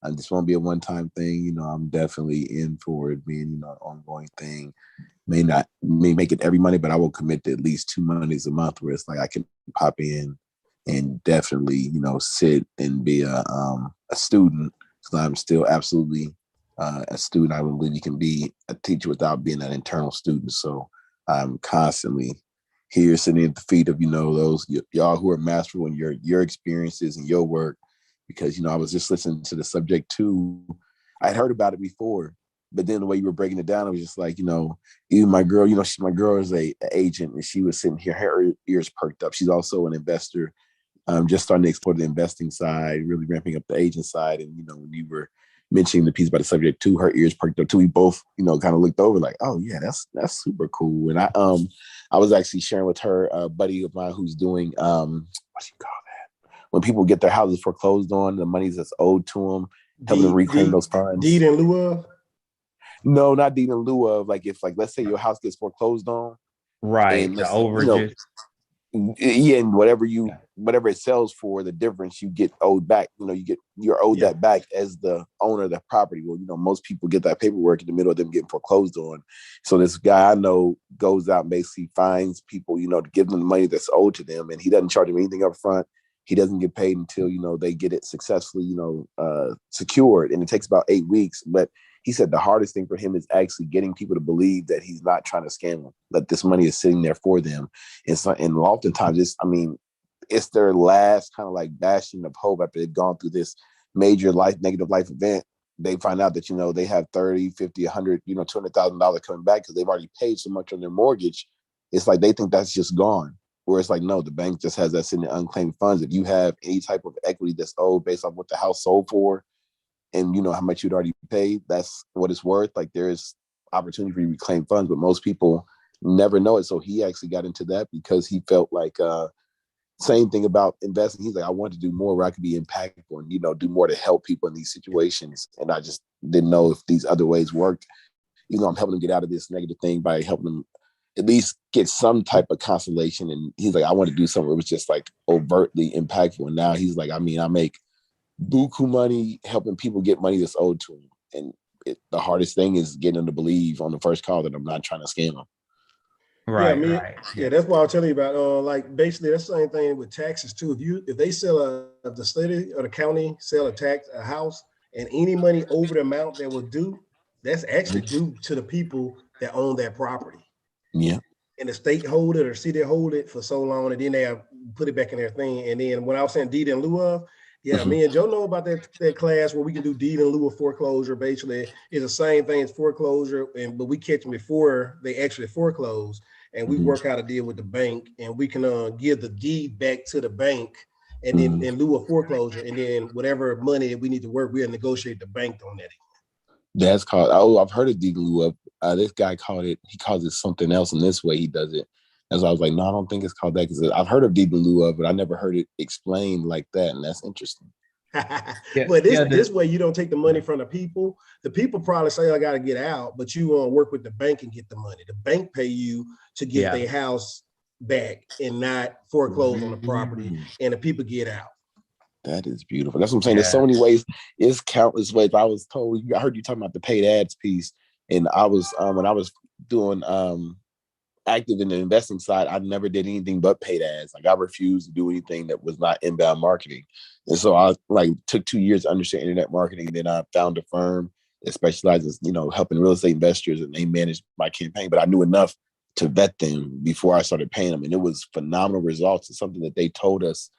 I just won't be a one-time thing. I'm definitely in for it being, an ongoing thing. May make it every Monday, but I will commit to at least 2 Mondays a month where it's like I can pop in and definitely, sit and be a student, because I'm still absolutely a student. I don't believe you can be a teacher without being an internal student. So I'm constantly here sitting at the feet of, those y'all who are masterful in your experiences and your work, because, I was just listening to the subject too. I'd heard about it before, but then the way you were breaking it down, it was just like, even my girl, my girl is a agent, and she was sitting here, her ears perked up. She's also an investor, just starting to explore the investing side, really ramping up the agent side. And, when you were mentioning the piece about the subject too, her ears perked up too. We both, kind of looked over like, oh yeah, that's super cool. And I was actually sharing with her a buddy of mine who's doing, what do you call that? When people get their houses foreclosed on, the monies that's owed to them, helping them reclaim those funds. Deed in lieu of? No, not deed in lieu of. Like, if, like, let's say your house gets foreclosed on, Right. and The overages. Yeah, and whatever it sells for, the difference you get owed back. You're owed that back as the owner of the property. Well, most people get that paperwork in the middle of them getting foreclosed on. So this guy I know goes out and basically finds people, to give them the money that's owed to them, and he doesn't charge them anything up front. He doesn't get paid until they get it successfully, secured, and it takes about 8 weeks. But he said the hardest thing for him is actually getting people to believe that he's not trying to scam them, that this money is sitting there for them. And oftentimes it's their last kind of like bastion of hope after they've gone through this major negative life event. They find out that, they have 30, 50, 100, $200,000 coming back because they've already paid so much on their mortgage. It's like they think that's just gone. Where it's like, no, the bank just has that sitting in unclaimed funds. If you have any type of equity that's owed based on what the house sold for, and how much you'd already paid, that's what it's worth. Like, there's opportunity for you to reclaim funds, but most people never know it. So he actually got into that because he felt like same thing about investing. He's like, I want to do more where I could be impactful and do more to help people in these situations. And I just didn't know if these other ways worked. I'm helping them get out of this negative thing by helping them at least get some type of consolation. And he's like, I want to do something where it was just like overtly impactful. And now he's like, I make buku money helping people get money that's owed to them. And the hardest thing is getting them to believe on the first call that I'm not trying to scam them. Right. Yeah, that's what I was telling you about. Like, basically that's the same thing with taxes too. If they sell the city or the county sell a house, and any money over the amount that was due, that's actually due to the people that own that property. Yeah. And the state hold it or city hold it for so long, and then they have put it back in their thing. And then when I was saying deed in lieu of, me and Joe know about that class where we can do deed in lieu of foreclosure. Basically, it's the same thing as foreclosure, but we catch them before they actually foreclose, and we work out a deal with the bank, and we can give the deed back to the bank, and then in lieu of foreclosure, and then whatever money that we need to work, we'll negotiate the bank on that. That's called. I've heard of deed in lieu of. This guy he calls it something else, and this way he does it. And so I was like, no, I don't think it's called that, because I've heard of deed in lieu of, but I never heard it explained like that, and that's interesting. But this way you don't take the money from the people. The people probably say, I got to get out, but you want to work with the bank and get the money. The bank pay you to get their house back and not foreclose on the property, and the people get out. That is beautiful. That's what I'm saying. There's so many ways. It's countless ways. I heard you talking about the paid ads piece, and I was when I was doing active in the investing side, I never did anything but paid ads. Like, I refused to do anything that was not inbound marketing. And so I took 2 years to understand internet marketing. And then I found a firm that specializes, helping real estate investors, and they managed my campaign. But I knew enough to vet them before I started paying them, and it was phenomenal results. And something that they told us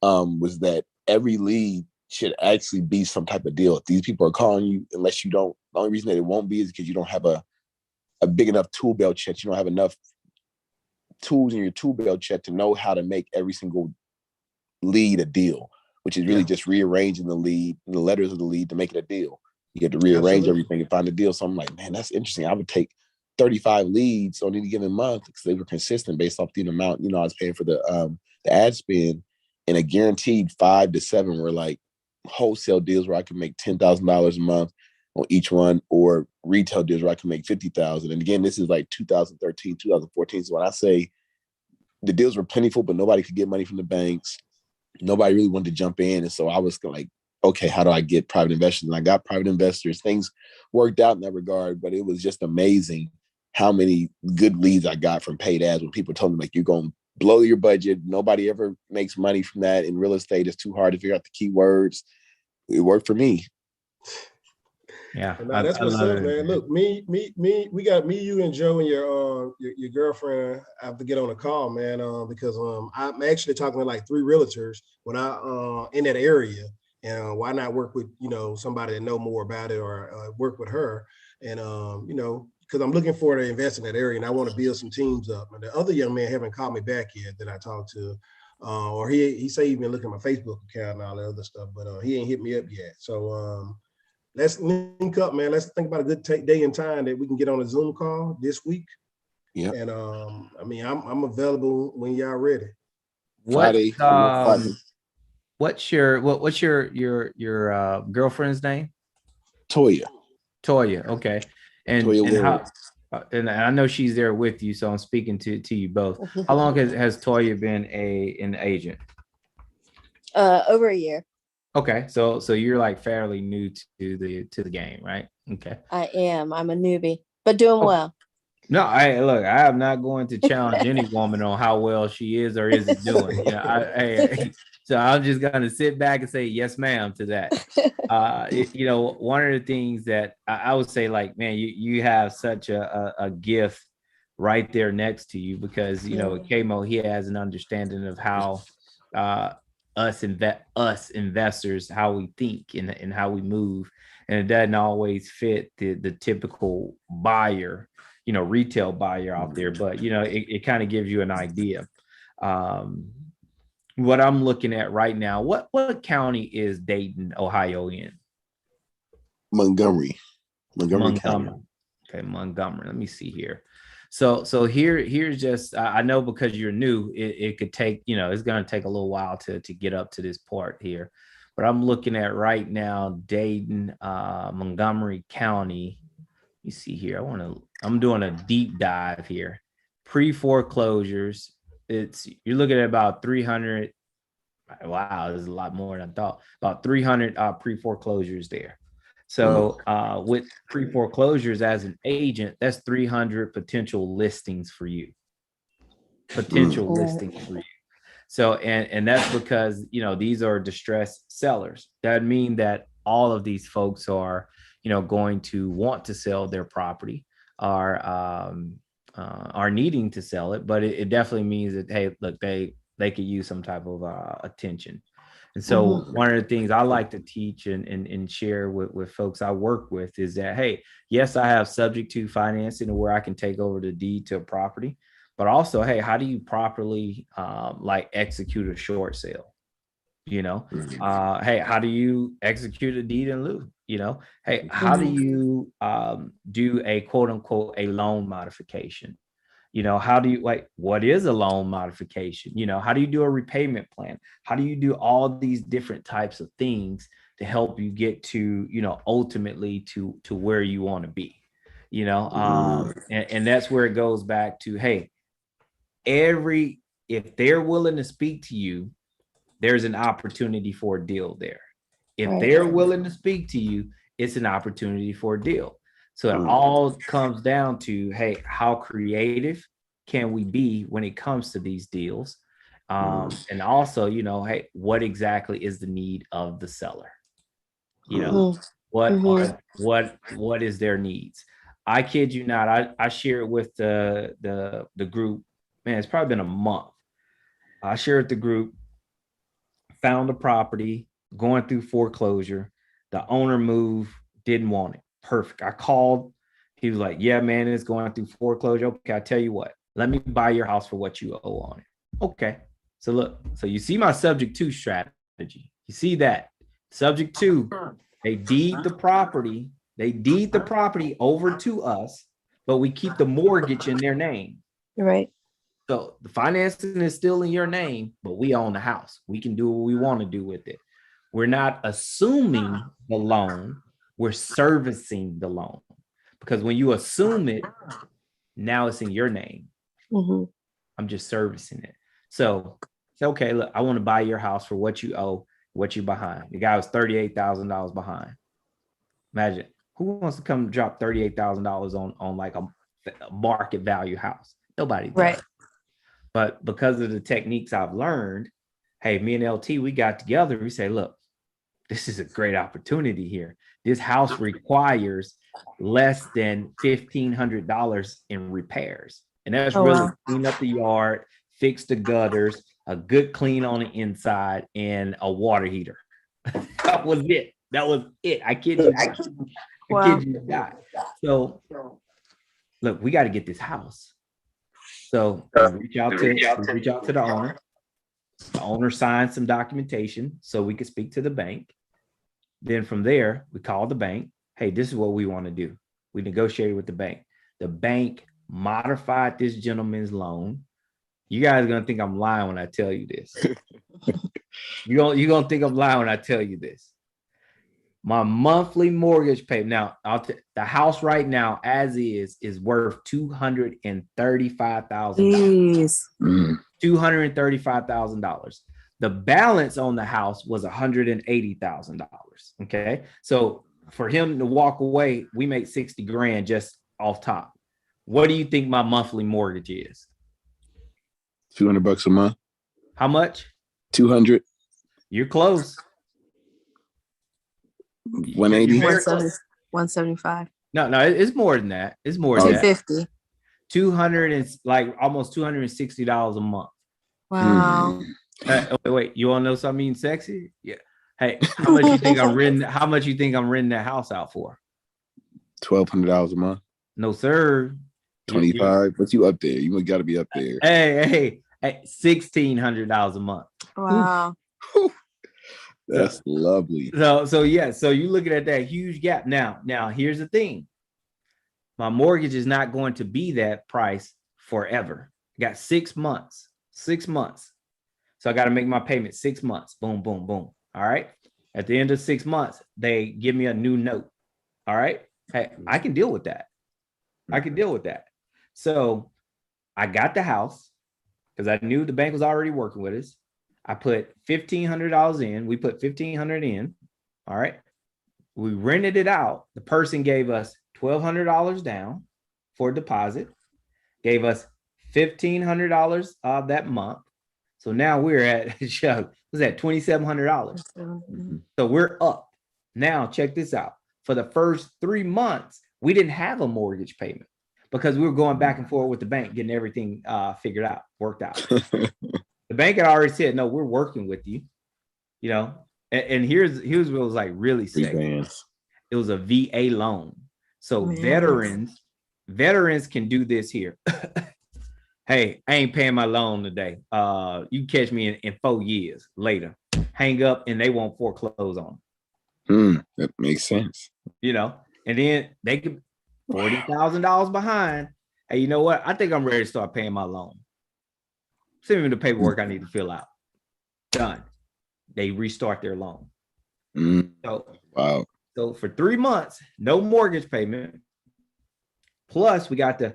was that every lead should actually be some type of deal. If these people are calling you, unless you don't, the only reason that it won't be is because you don't have a big enough tool belt check. You don't have enough tools in your tool belt check to know how to make every single lead a deal, which is really just rearranging the letters of the lead to make it a deal. You have to rearrange everything and find a deal. So I'm like, man, that's interesting. I would take 35 leads on any given month because they were consistent based off the amount, I was paying for the ad spend, and a guaranteed 5 to 7 were like wholesale deals where I could make $10,000 a month on each one, or retail deals where I can make $50,000. And again, this is like 2013, 2014. So when I say the deals were plentiful, but nobody could get money from the banks, nobody really wanted to jump in. And so I was like, okay, how do I get private investors? And I got private investors. Things worked out in that regard, but it was just amazing how many good leads I got from paid ads when people told me, like, you're going to blow your budget. Nobody ever makes money from that in real estate. It's too hard to figure out the keywords. It worked for me. Yeah, Now that's what's up, man. Look, we got me, you, and Joe, and your girlfriend. I have to get on a call, man, because I'm actually talking to like 3 realtors when I in that area, and why not work with somebody that know more about it, or work with her, and because I'm looking for to invest in that area, and I want to build some teams up. And the other young man haven't called me back yet that I talked to, or he say he's been looking at my Facebook account and all that other stuff, but he ain't hit me up yet. So let's link up, man. Let's think about a good day and time that we can get on a Zoom call this week. Yeah. And I'm available when y'all ready. Friday. What's your girlfriend's name? Toya. Okay. And how? And I know she's there with you, so I'm speaking to you both. How long has Toya been an agent? Over a year. Okay, so you're like fairly new to the game, right? Okay. I am. I'm a newbie, but doing well. No, I am not going to challenge any woman on how well she is or isn't doing. So I'm just gonna sit back and say yes, ma'am, to that. One of the things that I would say, like, man, you have such a gift right there next to you, because Kmo, he has an understanding of how us investors, how we think and how we move, and it doesn't always fit the typical buyer, retail buyer out there, but it kind of gives you an idea. What I'm looking at right now, what county is Dayton, Ohio in? Montgomery County. Okay, Montgomery. Let me see here. So here's just, I know because you're new, it could take, it's going to take a little while to get up to this part here, but I'm looking at right now, Dayton, Montgomery County. You see here, I'm doing a deep dive here. Pre-foreclosures, you're looking at about 300. Wow, there's a lot more than I thought. About 300 pre-foreclosures there. So with pre-foreclosures as an agent, that's 300 potential listings for you. So, and that's because, these are distressed sellers. That means that all of these folks are, going to want to sell their property, are needing to sell it, but it definitely means that, hey, look, they could use some type of attention. And so one of the things I like to teach and share with folks I work with is that, hey, yes, I have subject to financing where I can take over the deed to a property, but also, hey, how do you properly execute a short sale? Hey, how do you execute a deed in lieu? Hey, how do you do a quote unquote a loan modification? How do you, what is a loan modification? How do you do a repayment plan? How do you do all these different types of things to help you get to, ultimately to where you want to be, and that's where it goes back to, hey, if they're willing to speak to you, there's an opportunity for a deal there. If they're willing to speak to you, it's an opportunity for a deal. So it all comes down to, hey, how creative can we be when it comes to these deals? And also, hey, what exactly is the need of the seller? What Mhm. are what is their needs? I kid you not. I share it with the group. Man, it's probably been a month. I shared the group, found a property, going through foreclosure. The owner moved, didn't want it. Perfect. I called. He was like, yeah, man, it's going through foreclosure. Okay, I tell you what, let me buy your house for what you owe on it. Okay. So look, so you see my subject to strategy. You see that subject to, they deed the property over to us, but we keep the mortgage in their name. Right. So the financing is still in your name, but we own the house. We can do what we want to do with it. We're not assuming the loan, we're servicing the loan. Because when you assume it, now it's in your name. Mhm. I'm just servicing it. So it's okay, look, I want to buy your house for what you owe, what you're behind. The guy was $38,000 behind. Imagine who wants to come drop $38,000 on like a market value house? Nobody does. Right. But because of the techniques I've learned, hey, me and LT, we got together. We say, look, this is a great opportunity here. This house requires less than $1,500 in repairs. And that's Oh, really wow. clean up the yard, fix the gutters, a good clean on the inside, and a water heater. That was it. That was it. I kid you not. I Wow. kid you not. So look, we got to get this house. So we reach out to the owner. The owner signed some documentation so we could speak to the bank. Then from there, we called the bank. Hey, this is what we want to do. We negotiated with the bank. The bank modified this gentleman's loan. You guys are gonna think I'm lying when I tell you this. You're gonna think I'm lying when I tell you this. My monthly mortgage payment now, the house right now, as is worth $235,000. Jeez. $235,000. The balance on the house was $180,000. Okay. So for him to walk away, we make 60 grand just off top. What do you think my monthly mortgage is? $200 a month. How much? 200. You're close. 180. Very 170, close. 175. No, it's more than that. It's more than that. 250. 200 and like almost $260 a month. Wow. Wait, you want to know something sexy? Yeah. Hey, how much you think I'm renting? How much you think I'm renting that house out for? $1,200 a month. No, sir. 25. But you up there? You got to be up there. Hey, $1,600 a month. Wow. That's lovely. So yeah. So you looking at that huge gap. Now here's the thing. My mortgage is not going to be that price forever. I got 6 months. 6 months. So I got to make my payment 6 months. Boom, boom, boom. All right. At the end of 6 months, they give me a new note. All right. Hey, I can deal with that. I can deal with that. So I got the house because I knew the bank was already working with us. I put $1,500 in. We put $1,500 in. All right. We rented it out. The person gave us $1,200 down for a deposit, gave us $1,500 that month. So now we're at, what's that, $2,700. So we're up. Now check this out. For the first 3 months, we didn't have a mortgage payment because we were going back and forth with the bank, getting everything figured out, worked out. The bank had already said, no, we're working with you, you know, and here's what was like really sick. It was a VA loan. So veterans can do this here. Hey, I ain't paying my loan today. You catch me in 4 years later. Hang up and they won't foreclose on them. That makes sense. You know, and then they could $40,000 behind. Hey, you know what? I think I'm ready to start paying my loan. Send me the paperwork I need to fill out. Done. They restart their loan. So wow. So for 3 months, no mortgage payment. Plus, we got the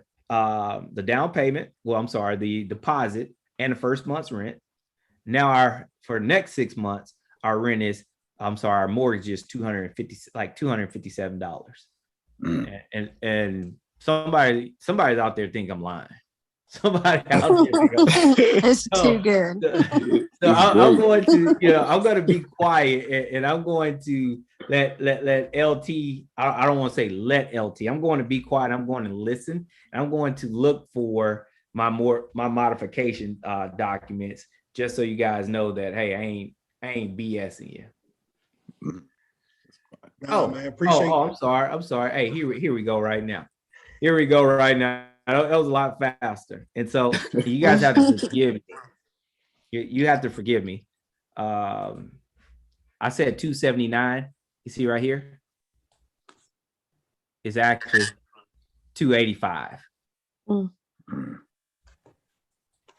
down payment. Well, I'm sorry, the deposit and the first month's rent. Now for the next 6 months, our rent is, our mortgage is $257. And somebody's out there think I'm lying. Somebody out there. It's So- too good. So It's I'm great. going to, I'm going to be quiet and I'm going to let LT. I don't want to say let LT. I'm going to be quiet. I'm going to listen. And I'm going to look for my modification documents, just so you guys know that hey, I ain't BSing you. Nah, man, appreciate I'm sorry. I'm sorry. Hey, here we go right now. Here we go right now. That was a lot faster. And so you guys have to forgive me. You have to forgive me. I said 279. You see right here? It's actually 285. Mm.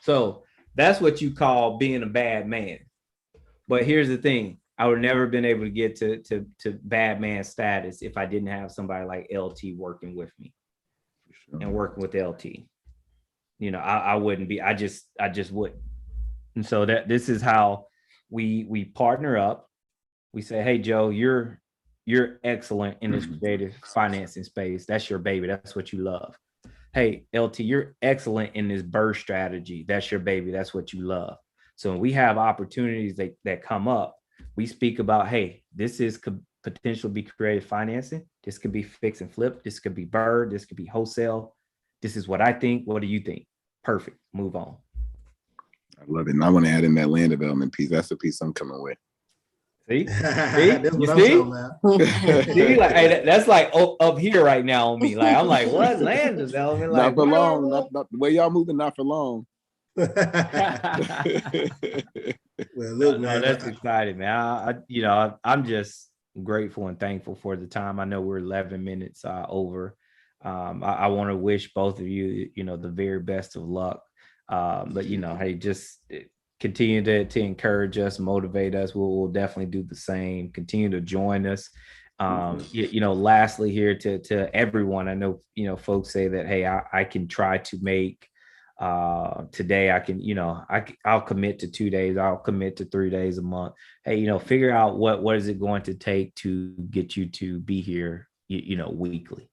So that's what you call being a bad man. But here's the thing. I would never been able to get to bad man status if I didn't have somebody like LT working with me and working with LT. You know, I wouldn't be, I just wouldn't. And so this is how we partner up. We say, hey, Joe, you're excellent in this creative financing space. That's your baby. That's what you love. Hey, LT, you're excellent in this burst strategy. That's your baby. That's what you love. So when we have opportunities that come up, we speak about, hey, this could potentially be creative financing. This could be fix and flip. This could be bird. This could be wholesale. This is what I think. What do you think? Perfect. Move on. I love it. And I want to add in that land development piece. That's the piece I'm coming with. See? That's You what I'm see? talking about. See, like, hey, that's like up here right now on me. Like, I'm like, what land development? Not Like, for long. Not the way y'all moving, not for long. Well, look, no, man, that's exciting, man. I'm just grateful and thankful for the time. I know we're 11 minutes over. I want to wish both of you, the very best of luck. But hey, just continue to encourage us, motivate us. We'll definitely do the same. Continue to join us. Lastly here to everyone, I know, folks say that, hey, I can try to make today. I can, I'll commit to 2 days. I'll commit to 3 days a month. Hey, figure out what is it going to take to get you to be here, weekly.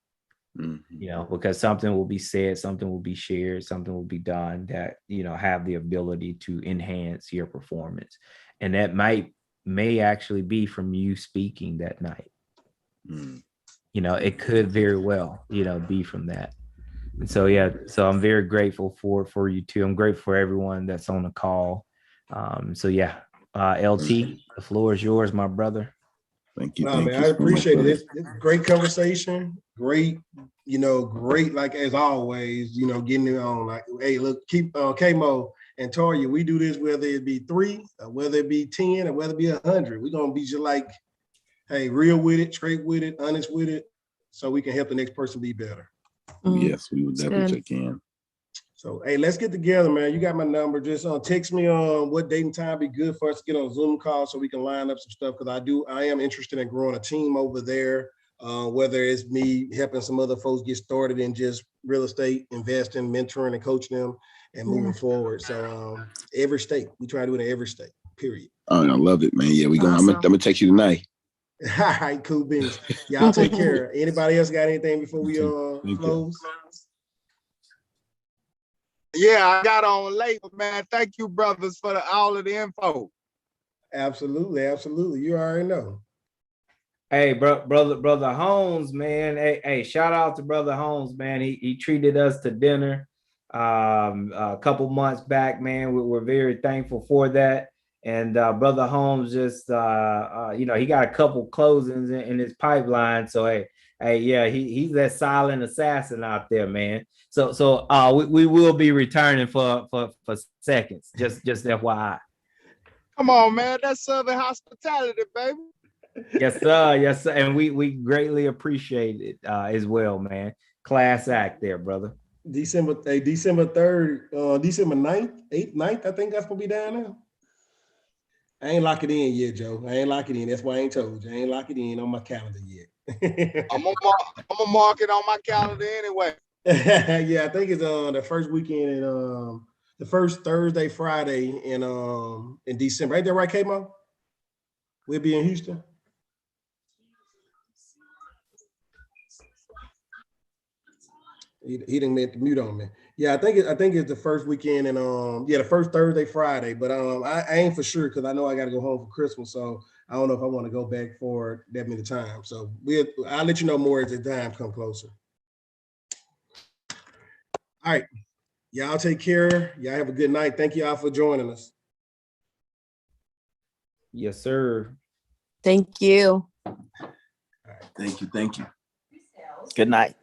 Because something will be said, something will be shared, something will be done that, have the ability to enhance your performance. And that may actually be from you speaking that night. It could very well, be from that. And so, yeah, so I'm very grateful for you too. I'm grateful for everyone that's on the call. LT, the floor is yours, my brother. Thank you. No, Thank man, you I so appreciate much, it. It's great conversation. Great, great, like as always, getting it on. Like, hey, look, keep K-Mo and Toya, we do this whether it be 3, or whether it be 10, or whether it be 100. We're gonna be just like, hey, real with it, straight with it, honest with it, so we can help the next person be better. Yes, we would definitely Good. check in. So, hey, let's get together, man. You got my number. Just text me on what date and time be good for us to get on a Zoom call so we can line up some stuff. Because I am interested in growing a team over there, whether it's me helping some other folks get started in just real estate, investing, mentoring, and coaching them and moving forward. So every state, we try to do it in every state, period. Oh, I love it, man. Yeah, we going. Awesome. I'm gonna text you tonight. All right, cool beans. Y'all take care. Anybody else got anything before we Thank you. close? Yeah, I got on late, man. Thank you, brothers, for all of the info. Absolutely, absolutely. You already know. Hey, brother Holmes, man. Hey, shout out to brother Holmes, man. He treated us to dinner a couple months back, man. We're very thankful for that. And brother Holmes just, he got a couple closings in his pipeline. So hey, yeah, he's that silent assassin out there, man. So we will be returning for seconds. Just FYI. Come on, man. That's Southern hospitality, baby. Yes, sir. And we greatly appreciate it as well, man. Class act there, brother. December 3rd, December 9th, 9th, I think that's gonna be down there. I ain't lock it in yet, Joe. I ain't lock it in. That's why I ain't told you. I ain't lock it in on my calendar yet. I'm gonna mark it on my calendar anyway. Yeah, I think it's the first weekend in the first Thursday, Friday in December. Ain't that right, K-Mo? We'll be in Houston. He didn't meant to mute on me. Yeah, I think it's the first weekend and the first Thursday, Friday. But I ain't for sure because I know I got to go home for Christmas, so I don't know if I want to go back for that many times. So I'll let you know more as the time come closer. All right, y'all take care. Y'all have a good night. Thank y'all for joining us. Yes, sir. Thank you. Thank you. Thank you. Good night.